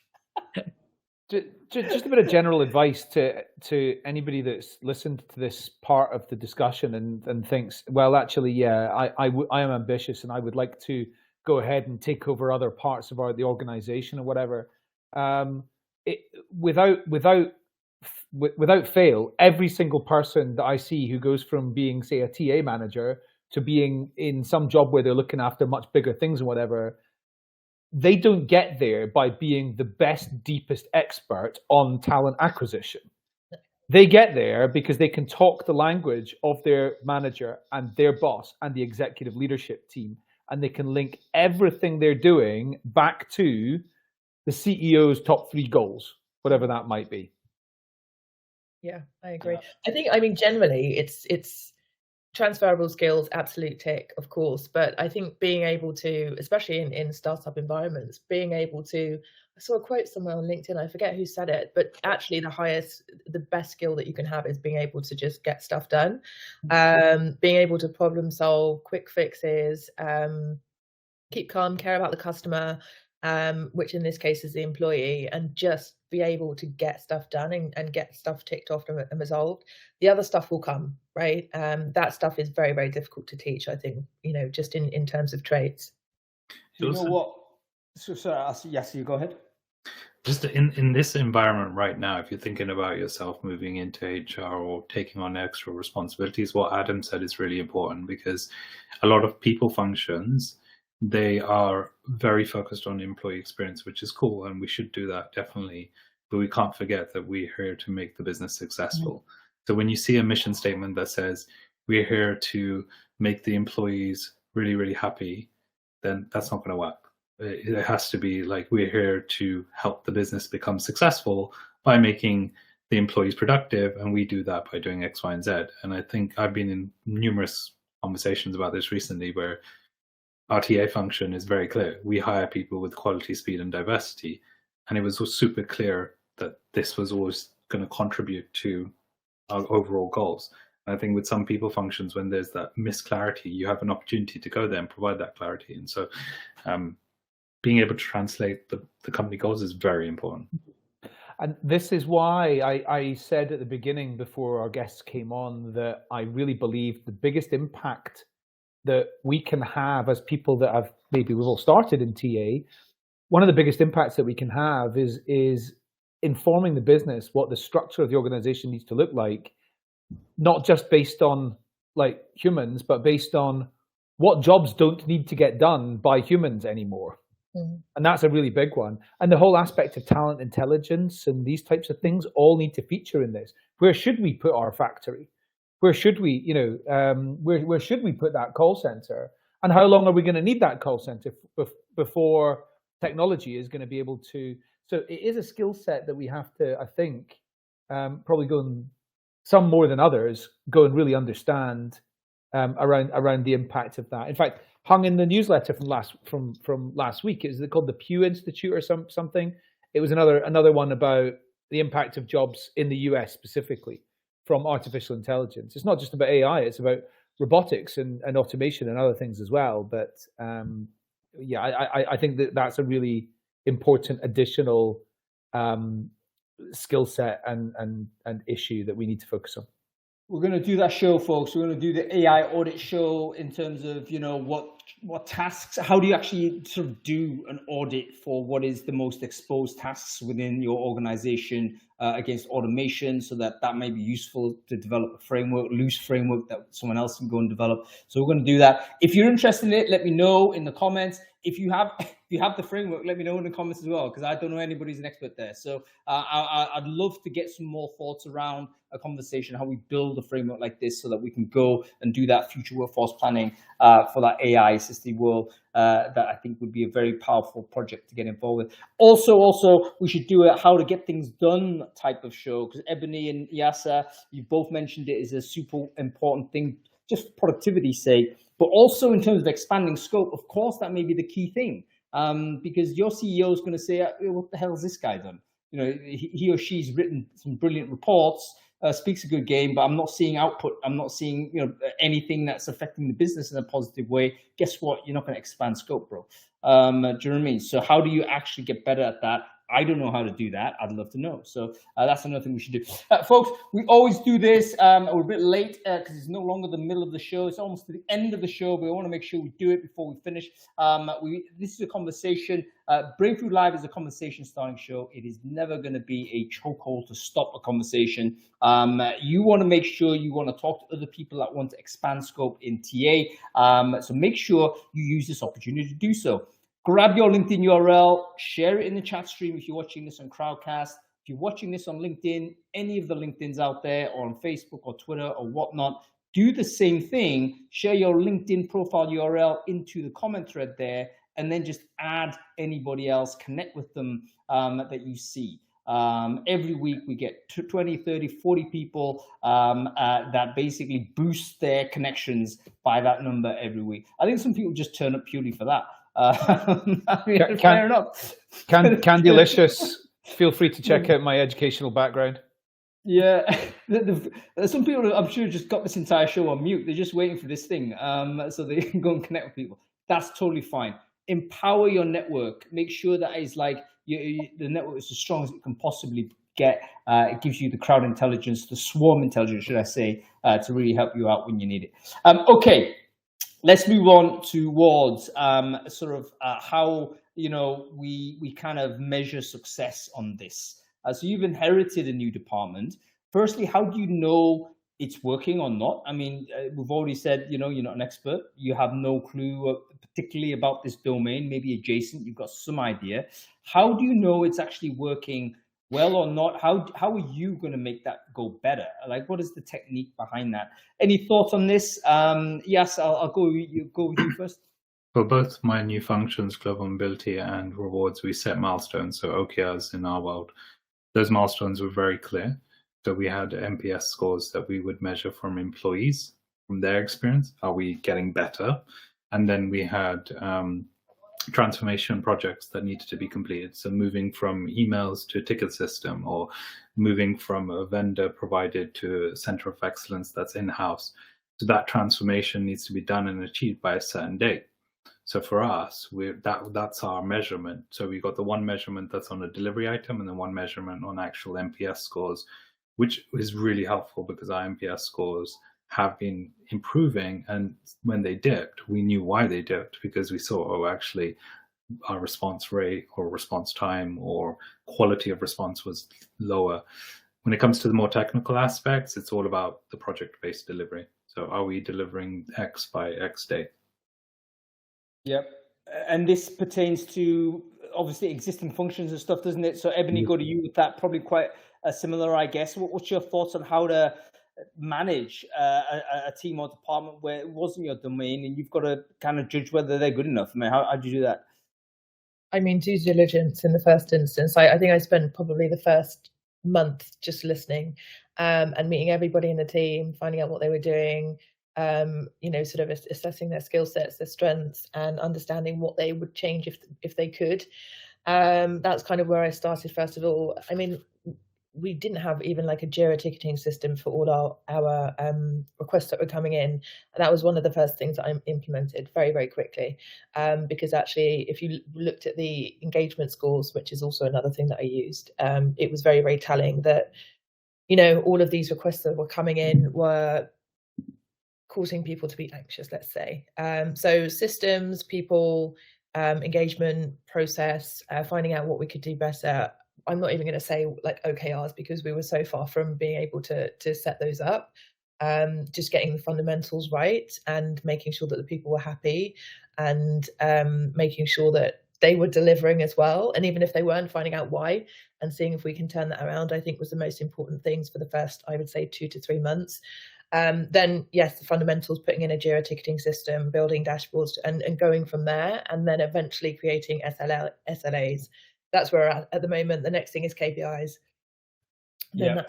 B: Just a bit of general advice to anybody that's listened to this part of the discussion and thinks, well, actually, yeah, I am ambitious and I would like to go ahead and take over other parts of the organization or whatever. Without fail, every single person that I see who goes from being, say, a TA manager to being in some job where they're looking after much bigger things and whatever, they don't get there by being the best, deepest expert on talent acquisition. They get there because they can talk the language of their manager and their boss and the executive leadership team, and they can link everything they're doing back to the CEO's top 3 goals, whatever that might be.
E: Yeah, I agree. I mean, generally, it's transferable skills, absolute tick, of course. But I think being able to, especially in startup environments, being able to, I saw a quote somewhere on LinkedIn, I forget who said it, but actually the best skill that you can have is being able to just get stuff done, being able to problem solve, quick fixes, keep calm, care about the customer, which in this case is the employee, and just be able to get stuff done and get stuff ticked off and resolved. The other stuff will come, right? That stuff is very, very difficult to teach, I think, just in terms of traits.
A: You know what? So yes, you go ahead.
C: Just in this environment right now, if you're thinking about yourself moving into HR or taking on extra responsibilities, what Adam said is really important, because a lot of people functions, they are very focused on employee experience, which is cool, and we should do that definitely. But we can't forget that we're here to make the business successful. So when you see a mission statement that says we're here to make the employees really, really happy, then that's not going to work. It has to be like, we're here to help the business become successful by making the employees productive, and we do that by doing X, Y, and Z. And I think I've been in numerous conversations about this recently where our TA function is very clear. We hire people with quality, speed, and diversity. And it was super clear that this was always going to contribute to our overall goals. And I think with some people functions, when there's that misclarity, you have an opportunity to go there and provide that clarity. And so being able to translate the company goals is very important.
B: And this is why I said at the beginning, before our guests came on, that I really believe the biggest impact that we can have as people that have, maybe we've all started in TA, one of the biggest impacts that we can have is informing the business what the structure of the organization needs to look like, not just based on like humans, but based on what jobs don't need to get done by humans anymore. And that's a really big one. And the whole aspect of talent intelligence and these types of things all need to feature in this. Where should we put our factory? Where should we, where should we put that call center? And how long are we going to need that call center before technology is going to be able to? So it is a skill set that we have to, I think, probably go and, some more than others, go and really understand around the impact of that. In fact, hung in the newsletter from last week, is it called the Pew Institute or something? It was another one about the impact of jobs in the US specifically from artificial intelligence. It's not just about AI, it's about robotics and automation and other things as well. But I think that's a really important additional skill set and issue that we need to focus on.
A: We're going to do that show, folks. We're going to do the AI audit show in terms of, what tasks, how do you actually sort of do an audit for what is the most exposed tasks within your organization against automation, so that may be useful to develop a framework, loose framework that someone else can go and develop. So we're going to do that. If you're interested in it, let me know in the comments. If you have the framework, let me know in the comments as well, because I don't know anybody's an expert there. So I'd love to get some more thoughts around a conversation, how we build a framework like this so that we can go and do that future workforce planning for that AI assisted world. That I think would be a very powerful project to get involved with. Also, we should do a how to get things done type of show, because Ebony and Yasser, you both mentioned it is a super important thing, just for productivity's sake, but also in terms of expanding scope. Of course, that may be the key thing, because your CEO is going to say, what the hell has this guy done? He or she's written some brilliant reports, speaks a good game, but I'm not seeing output. I'm not seeing anything that's affecting the business in a positive way. Guess what? You're not going to expand scope, bro. Do you know what I mean? So how do you actually get better at that? I don't know how to do that. I'd love to know. So that's another thing we should do. Folks, we always do this. We're a bit late because it's no longer the middle of the show. It's almost to the end of the show, but we want to make sure we do it before we finish. This is a conversation. Brainfood Live is a conversation starting show. It is never going to be a chokehold to stop a conversation. You want to make sure you want to talk to other people that want to expand scope in TA. So make sure you use this opportunity to do so. Grab your LinkedIn URL, share it in the chat stream if you're watching this on Crowdcast. If you're watching this on LinkedIn, any of the LinkedIns out there, or on Facebook or Twitter or whatnot, do the same thing. Share your LinkedIn profile URL into the comment thread there, and then just add anybody else, connect with them that you see. Every week we get 20, 30, 40 people that basically boost their connections by that number every week. I think some people just turn up purely for that. I mean, fair enough.
B: Candylicious, feel free to check out my educational background.
A: Yeah, some people I'm sure just got this entire show on mute. They're just waiting for this thing so they can go and connect with people. That's totally fine. Empower your network. Make sure that is like the network is as strong as it can possibly get. It gives you the crowd intelligence, the swarm intelligence, should I say, to really help you out when you need it. Okay. Let's move on towards how we kind of measure success on this. So you've inherited a new department. Firstly, how do you know it's working or not? I mean, we've already said you're not an expert. You have no clue particularly about this domain. Maybe adjacent, you've got some idea. How do you know it's actually working well or not? How are you going to make that go better? Like, what is the technique behind that? Any thoughts on this? Yes, I'll go with you first.
C: For both my new functions, global mobility and rewards, we set milestones, so OKRs in our world. Those milestones were very clear. So we had NPS scores that we would measure from employees, from their experience. Are we getting better? And then we had transformation projects that needed to be completed. So moving from emails to a ticket system, or moving from a vendor provided to a center of excellence that's in-house. So that transformation needs to be done and achieved by a certain date. So for us, that's our measurement. So we got the one measurement that's on a delivery item and then one measurement on actual NPS scores, which is really helpful because our NPS scores have been improving, and when they dipped, we knew why they dipped, because we saw, actually our response rate or response time or quality of response was lower. When it comes to the more technical aspects, it's all about the project-based delivery. So are we delivering X by X date?
A: Yep. And this pertains to obviously existing functions and stuff, doesn't it? So Ebony, go to you with that, probably quite similar, I guess. What's your thoughts on how to manage a team or department where it wasn't your domain and you've got to kind of judge whether they're good enough? I mean, how do you do that?
E: I mean, due diligence in the first instance. I think I spent probably the first month just listening and meeting everybody in the team, finding out what they were doing, sort of assessing their skill sets, their strengths, and understanding what they would change if they could. That's kind of where I started first of all. I mean, we didn't have even like a Jira ticketing system for all our requests that were coming in. And that was one of the first things that I implemented very, very quickly. Because actually, if you looked at the engagement scores, which is also another thing that I used, it was very, very telling that, all of these requests that were coming in were causing people to be anxious, let's say. So systems, people, engagement, process, finding out what we could do better. I'm not even going to say like OKRs because we were so far from being able to set those up. Just getting the fundamentals right and making sure that the people were happy and making sure that they were delivering as well. And even if they weren't, finding out why and seeing if we can turn that around, I think was the most important things for the first, I would say, 2 to 3 months. Then, yes, the fundamentals, putting in a Jira ticketing system, building dashboards and going from there, and then eventually creating SLAs. That's where we're at the moment. The next thing is KPIs.
A: Yeah.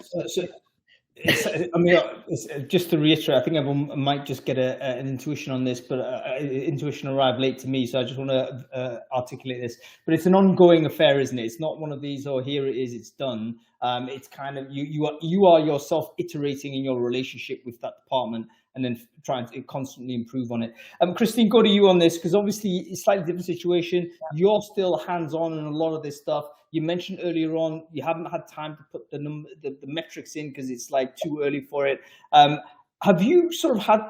A: Just to reiterate, I think everyone might just get an intuition on this, but intuition arrived late to me, so I just want to articulate this. But it's an ongoing affair, isn't it? It's not one of these, oh, here it is, it's done. It's kind of you are yourself iterating in your relationship with that department and then trying to constantly improve on it. Christine, go to you on this, because obviously it's a slightly different situation. You're still hands-on in a lot of this stuff. You mentioned earlier on you haven't had time to put the metrics in because it's like too early for it. Have you sort of had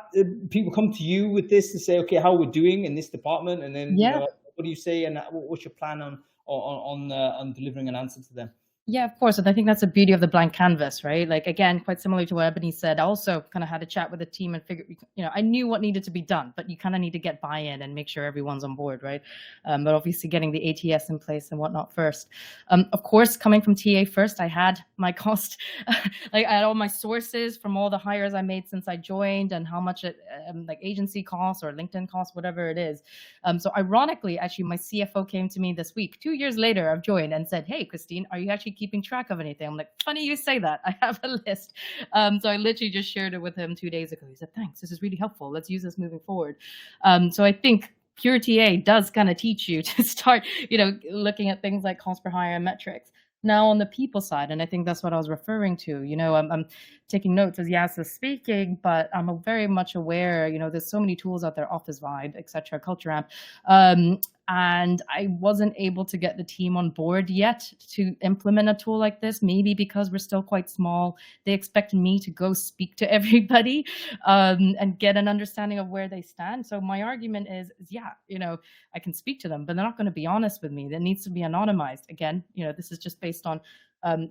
A: people come to you with this to say, okay, how we're doing in this department, and then
D: Yeah.
A: what do you say, and what's your plan on delivering an answer to them?
D: Yeah, of course. And I think that's the beauty of the blank canvas, right? Like, again, quite similar to what Ebony said, I also kind of had a chat with the team and figured, I knew what needed to be done, but you kind of need to get buy-in and make sure everyone's on board, right? But obviously getting the ATS in place and whatnot first. Of course, coming from TA first, I had my cost, like I had all my sources from all the hires I made since I joined and how much it, like agency costs or LinkedIn costs, whatever it is. So ironically, actually, my CFO came to me this week, 2 years later, I've joined, and said, hey, Christine, are you actually keeping track of anything? I'm like, funny you say that. I have a list. So I literally just shared it with him 2 days ago. He said, thanks, this is really helpful. Let's use this moving forward. So I think pure TA does kind of teach you to start, looking at things like cost per hire and metrics. Now on the people side, and I think that's what I was referring to, I'm taking notes as Yas is speaking, but I'm very much aware, there's so many tools out there, Office Vibe, etc., Culture Amp, and I wasn't able to get the team on board yet to implement a tool like this, maybe because we're still quite small. They expected me to go speak to everybody and get an understanding of where they stand. So my argument is yeah, I can speak to them, but they're not going to be honest with me. That needs to be anonymized. Again, this is just based on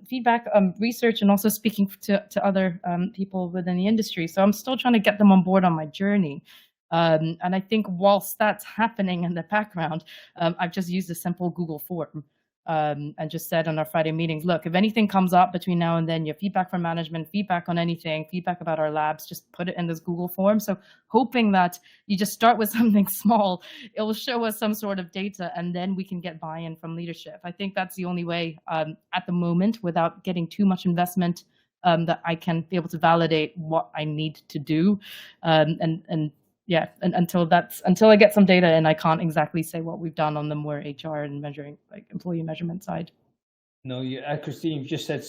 D: feedback, research, and also speaking to other people within the industry. So I'm still trying to get them on board on my journey. And I think whilst that's happening in the background, I've just used a simple Google form and just said on our Friday meetings, look, if anything comes up between now and then, your feedback from management, feedback on anything, feedback about our labs, just put it in this Google form. So hoping that you just start with something small, it will show us some sort of data, and then we can get buy-in from leadership. I think that's the only way at the moment, without getting too much investment, that I can be able to validate what I need to do. Yeah, and until I get some data, and I can't exactly say what we've done on the more HR and measuring, like employee measurement side.
A: No, Christine, you've just said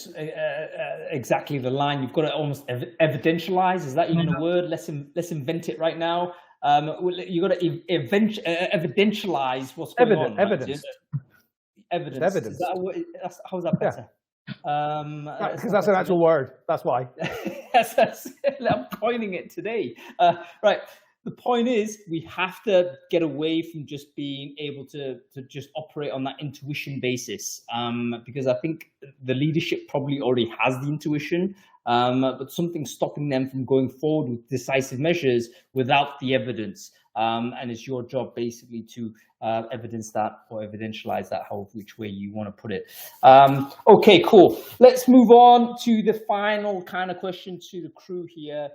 A: exactly the line. You've got to almost evidentialize. Is that even a word? Let's invent it right now. You got to evidentialize what's going on.
B: Evidence.
A: Evidence.
B: Evidence.
A: How is that better?
B: Because that's an actual word. That's why.
A: I'm coining it today. Right. The point is, we have to get away from just being able to just operate on that intuition basis, because I think the leadership probably already has the intuition, but something's stopping them from going forward with decisive measures without the evidence. And it's your job basically to evidence that or evidentialize that, which way you want to put it. Okay, cool. Let's move on to the final kind of question to the crew here.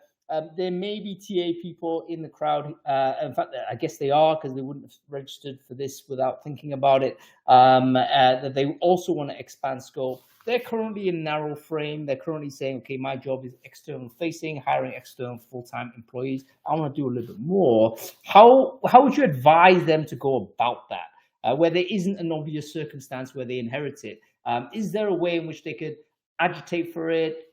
A: There may be TA people in the crowd. In fact, I guess they are, because they wouldn't have registered for this without thinking about it, that they also want to expand scope. They're currently in narrow frame. They're currently saying, okay, my job is external facing, hiring external full-time employees. I want to do a little bit more. How would you advise them to go about that, where there isn't an obvious circumstance where they inherit it? Is there a way in which they could agitate for it,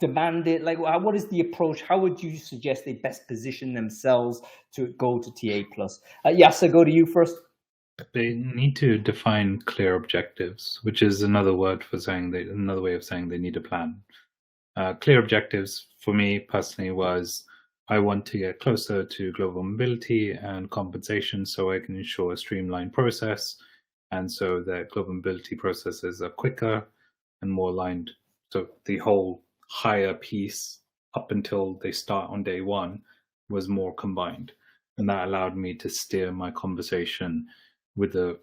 A: demand it? Like, what is the approach? How would you suggest they best position themselves to go to TA plus? Yasser, go to you first.
C: They need to define clear objectives, which is another way of saying they need a plan. Clear objectives for me personally was, I want to get closer to global mobility and compensation so I can ensure a streamlined process, and so that global mobility processes are quicker and more aligned. So the whole higher piece up until they start on day one was more combined, and that allowed me to steer my conversation with a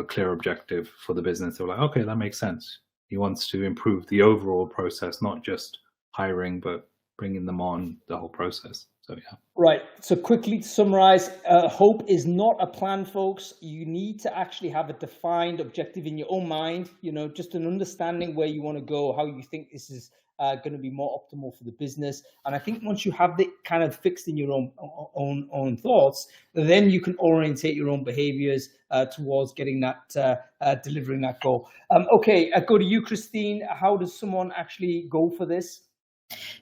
C: clear objective for the business. They were like, okay, that makes sense. He wants to improve the overall process, not just hiring, but bringing them on the whole process. So yeah.
A: Right. So quickly to summarize, hope is not a plan, folks. You need to actually have a defined objective in your own mind, just an understanding where you want to go, how you think this is going to be more optimal for the business. And I think once you have it kind of fixed in your own thoughts, then you can orientate your own behaviors towards getting that, delivering that goal. Okay, I go to you, Christine. How does someone actually go for this?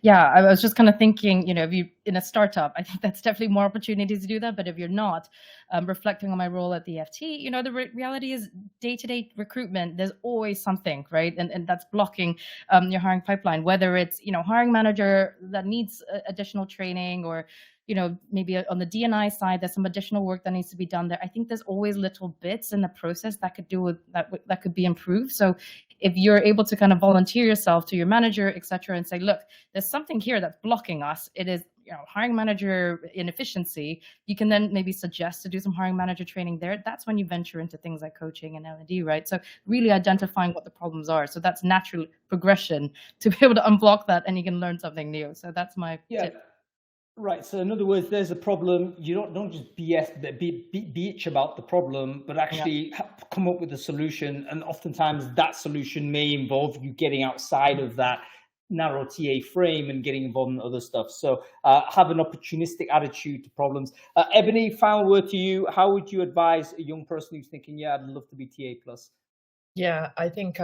D: Yeah, I was just kind of thinking, if you in a startup, I think that's definitely more opportunities to do that. But if you're not, reflecting on my role at the FT, the reality is day-to-day recruitment, there's always something, right? And that's blocking your hiring pipeline, whether it's, hiring manager that needs additional training, or maybe on the D&I side, there's some additional work that needs to be done there. I think there's always little bits in the process that could do with that could be improved. So if you're able to kind of volunteer yourself to your manager, et cetera, and say, look, there's something here that's blocking us. It is, hiring manager inefficiency. You can then maybe suggest to do some hiring manager training there. That's when you venture into things like coaching and L&D, right? So really identifying what the problems are. So that's natural progression to be able to unblock that, and you can learn something new. So that's my tip.
A: Right. So in other words, there's a problem. You don't just bitch about the problem, but actually come up with a solution. And oftentimes that solution may involve you getting outside of that narrow TA frame and getting involved in other stuff. So have an opportunistic attitude to problems. Ebony, final word to you. How would you advise a young person who's thinking, I'd love to be TA plus?
E: Yeah, I think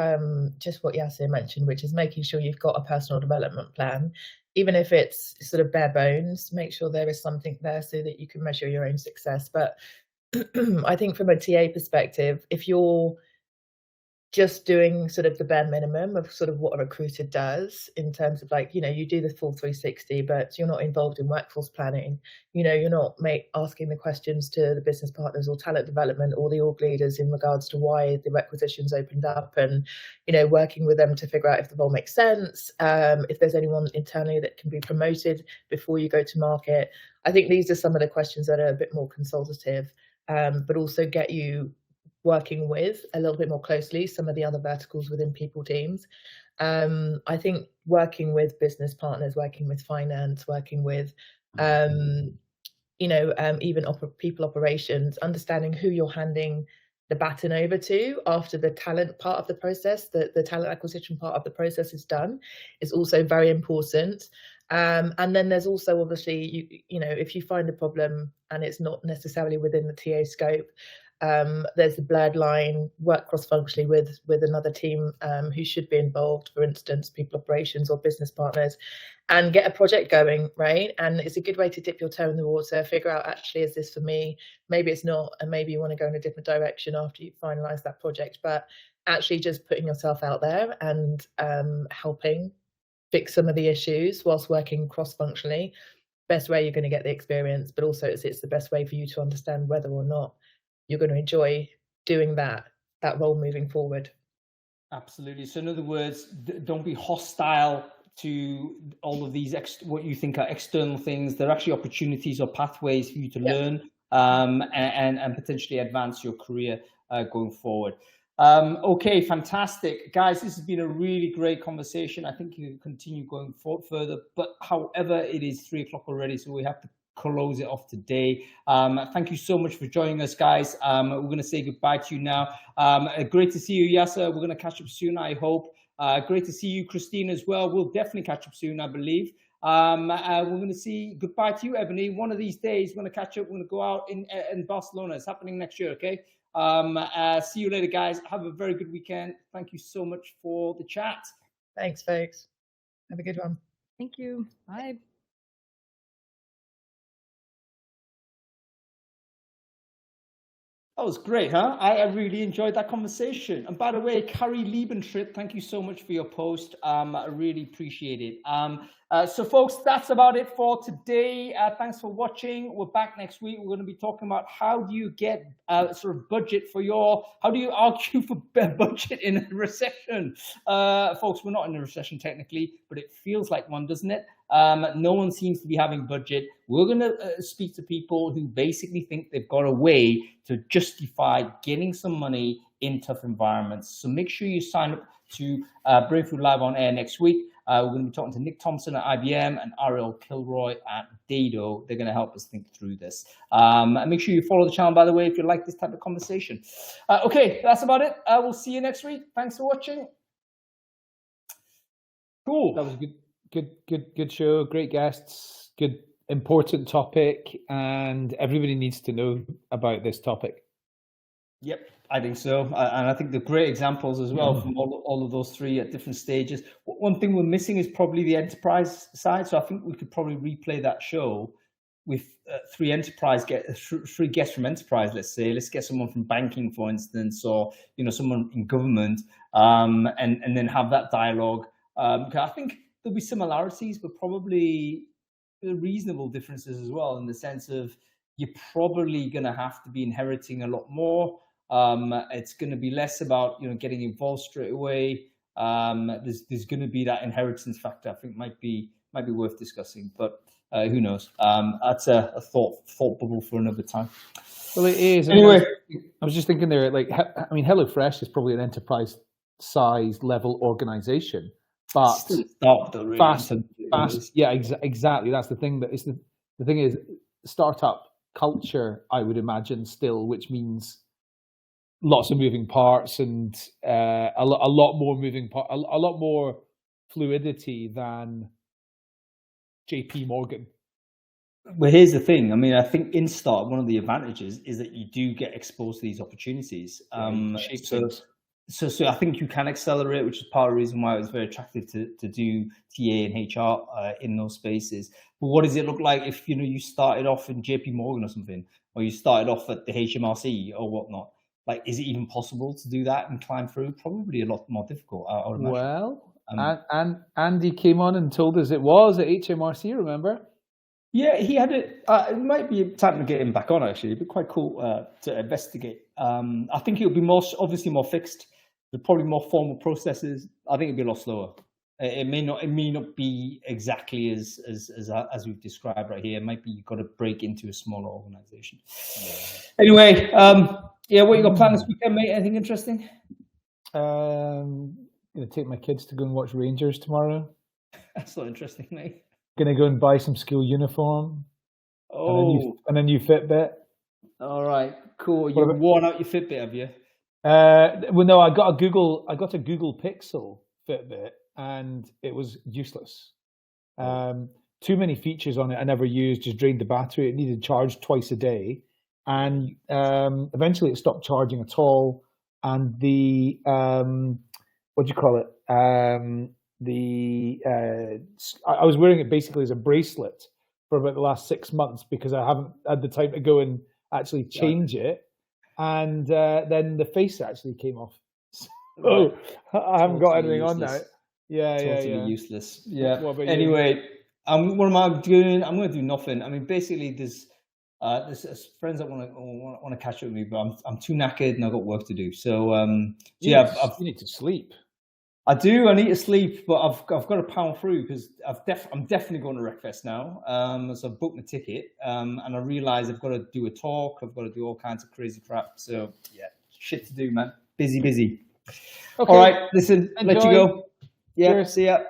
E: just what Yasir mentioned, which is making sure you've got a personal development plan. Even if it's sort of bare bones, make sure there is something there so that you can measure your own success. But I think from a TA perspective, if you're just doing sort of the bare minimum of sort of what a recruiter does in terms of you do the full 360, but you're not involved in workforce planning. You're not asking the questions to the business partners or talent development or the org leaders in regards to why the requisitions opened up, and, working with them to figure out if the role makes sense, if there's anyone internally that can be promoted before you go to market. I think these are some of the questions that are a bit more consultative, but also get you working with a little bit more closely some of the other verticals within people teams. I think working with business partners, working with finance, working with even people operations, understanding who you're handing the baton over to after the talent part of the process, the talent acquisition part of the process is done, is also very important. And then there's also obviously, if you find a problem and it's not necessarily within the TA scope, there's the blurred line, work cross-functionally with another team who should be involved, for instance, people operations or business partners, and get a project going, right? And it's a good way to dip your toe in the water, figure out, actually, is this for me? Maybe it's not, and maybe you want to go in a different direction after you finalize that project. But actually just putting yourself out there and helping fix some of the issues whilst working cross-functionally, best way you're going to get the experience, but also it's the best way for you to understand whether or not you're going to enjoy doing that role moving forward.
A: Absolutely. So in other words, don't be hostile to all of these what you think are external things. They're actually opportunities or pathways for you to learn and potentially advance your career going forward. Okay, fantastic. Guys, this has been a really great conversation. I think you can continue going forward further, but however, it is 3 o'clock already, so we have to close it off today. Thank you so much for joining us, guys. We're going to say goodbye to you now. Great to see you, Yasser. We're going to catch up soon, I hope. Great to see you, Christine, as well. We'll definitely catch up soon, I believe. We're going to see goodbye to you, Ebony. One of these days, we're going to catch up. We're going to go out in Barcelona. It's happening next year, okay? See you later, guys. Have a very good weekend. Thank you so much for the chat.
E: Thanks, folks. Have a good one.
D: Thank you. Bye.
A: That was great, huh? I really enjoyed that conversation. And by the way, Carrie Liebentritt, thank you so much for your post. I really appreciate it. So folks, that's about it for today. Thanks for watching. We're back next week. We're going to be talking about how do you get sort of budget for how do you argue for budget in a recession? Folks, we're not in a recession technically, but it feels like one, doesn't it? No one seems to be having budget. We're going to speak to people who basically think they've got a way to justify getting some money in tough environments. So make sure you sign up to Brainfood Live on Air next week. We're going to be talking to Nick Thompson at IBM and Ariel Kilroy at Dado. They're going to help us think through this. And make sure you follow the channel, by the way, if you like this type of conversation. Okay, that's about it. We'll see you next week. Thanks for watching. Cool.
B: That was a good show. Great guests. Good, important topic. And everybody needs to know about this topic.
A: Yep. I think so, and I think the great examples as well from all of those three at different stages. One thing we're missing is probably the enterprise side. So I think we could probably replay that show with three guests from enterprise. Let's say, let's get someone from banking, for instance, or someone in government, and then have that dialogue. I think there'll be similarities, but probably reasonable differences as well, in the sense of you're probably going to have to be inheriting a lot more. It's going to be less about getting involved straight away. There's going to be that inheritance factor. I think might be worth discussing, but who knows? That's a thought bubble for another time.
B: Well, it is.
A: Anyway,
B: I was just thinking there. HelloFresh is probably an enterprise-sized level organization, but fast. Yeah, exactly. That's the thing. The thing is, startup culture, I would imagine, still, which means lots of moving parts and a lot more fluidity than JP Morgan.
A: Well, here's the thing. I mean, I think in Start, one of the advantages is that you do get exposed to these opportunities. So I think you can accelerate, which is part of the reason why it was very attractive to do TA and HR in those spaces. But what does it look like if you started off in JP Morgan or something, or you started off at the HMRC or whatnot? Like, is it even possible to do that and climb through? Probably a lot more difficult, I would imagine.
B: Well, and Andy came on and told us it was at HMRC, remember?
A: Yeah, he had it. It might be time to get him back on, actually. It'd be quite cool to investigate. I think it would be obviously more fixed. There's probably more formal processes. I think it'd be a lot slower. It may not be exactly as we've described right here. It might be you've got to break into a smaller organization. Yeah. Anyway, what you got planned this weekend, mate? Anything interesting?
B: Gonna take my kids to go and watch Rangers tomorrow.
A: That's not interesting, mate.
B: Gonna go and buy some school uniform.
A: Oh,
B: and a new Fitbit.
A: All right, cool. You've worn out your Fitbit, have you?
B: Well, no, I got a Google Pixel Fitbit, and it was useless. Too many features on it I never used, just drained the battery. It needed charged twice a day, and eventually it stopped charging at all. And the what do you call it? I was wearing it basically as a bracelet for about the last 6 months because I haven't had the time to go and actually change it. And then the face actually came off. So I haven't got anything on now. Yeah,
A: totally useless. Yeah. Anyway, what am I doing? I'm going to do nothing. I mean, basically, there's friends that want to catch up with me, but I'm too knackered and I've got work to do. So you
B: need to sleep.
A: I do. I need to sleep, but I've got to pound through because I'm definitely going to Wreckfest now. So I've booked my ticket, and I realise I've got to do a talk. I've got to do all kinds of crazy crap. So yeah, shit to do, man. Busy.
B: Okay.
A: All right, listen. Enjoy. Let you go. Yeah.
B: Cheers.
A: See ya.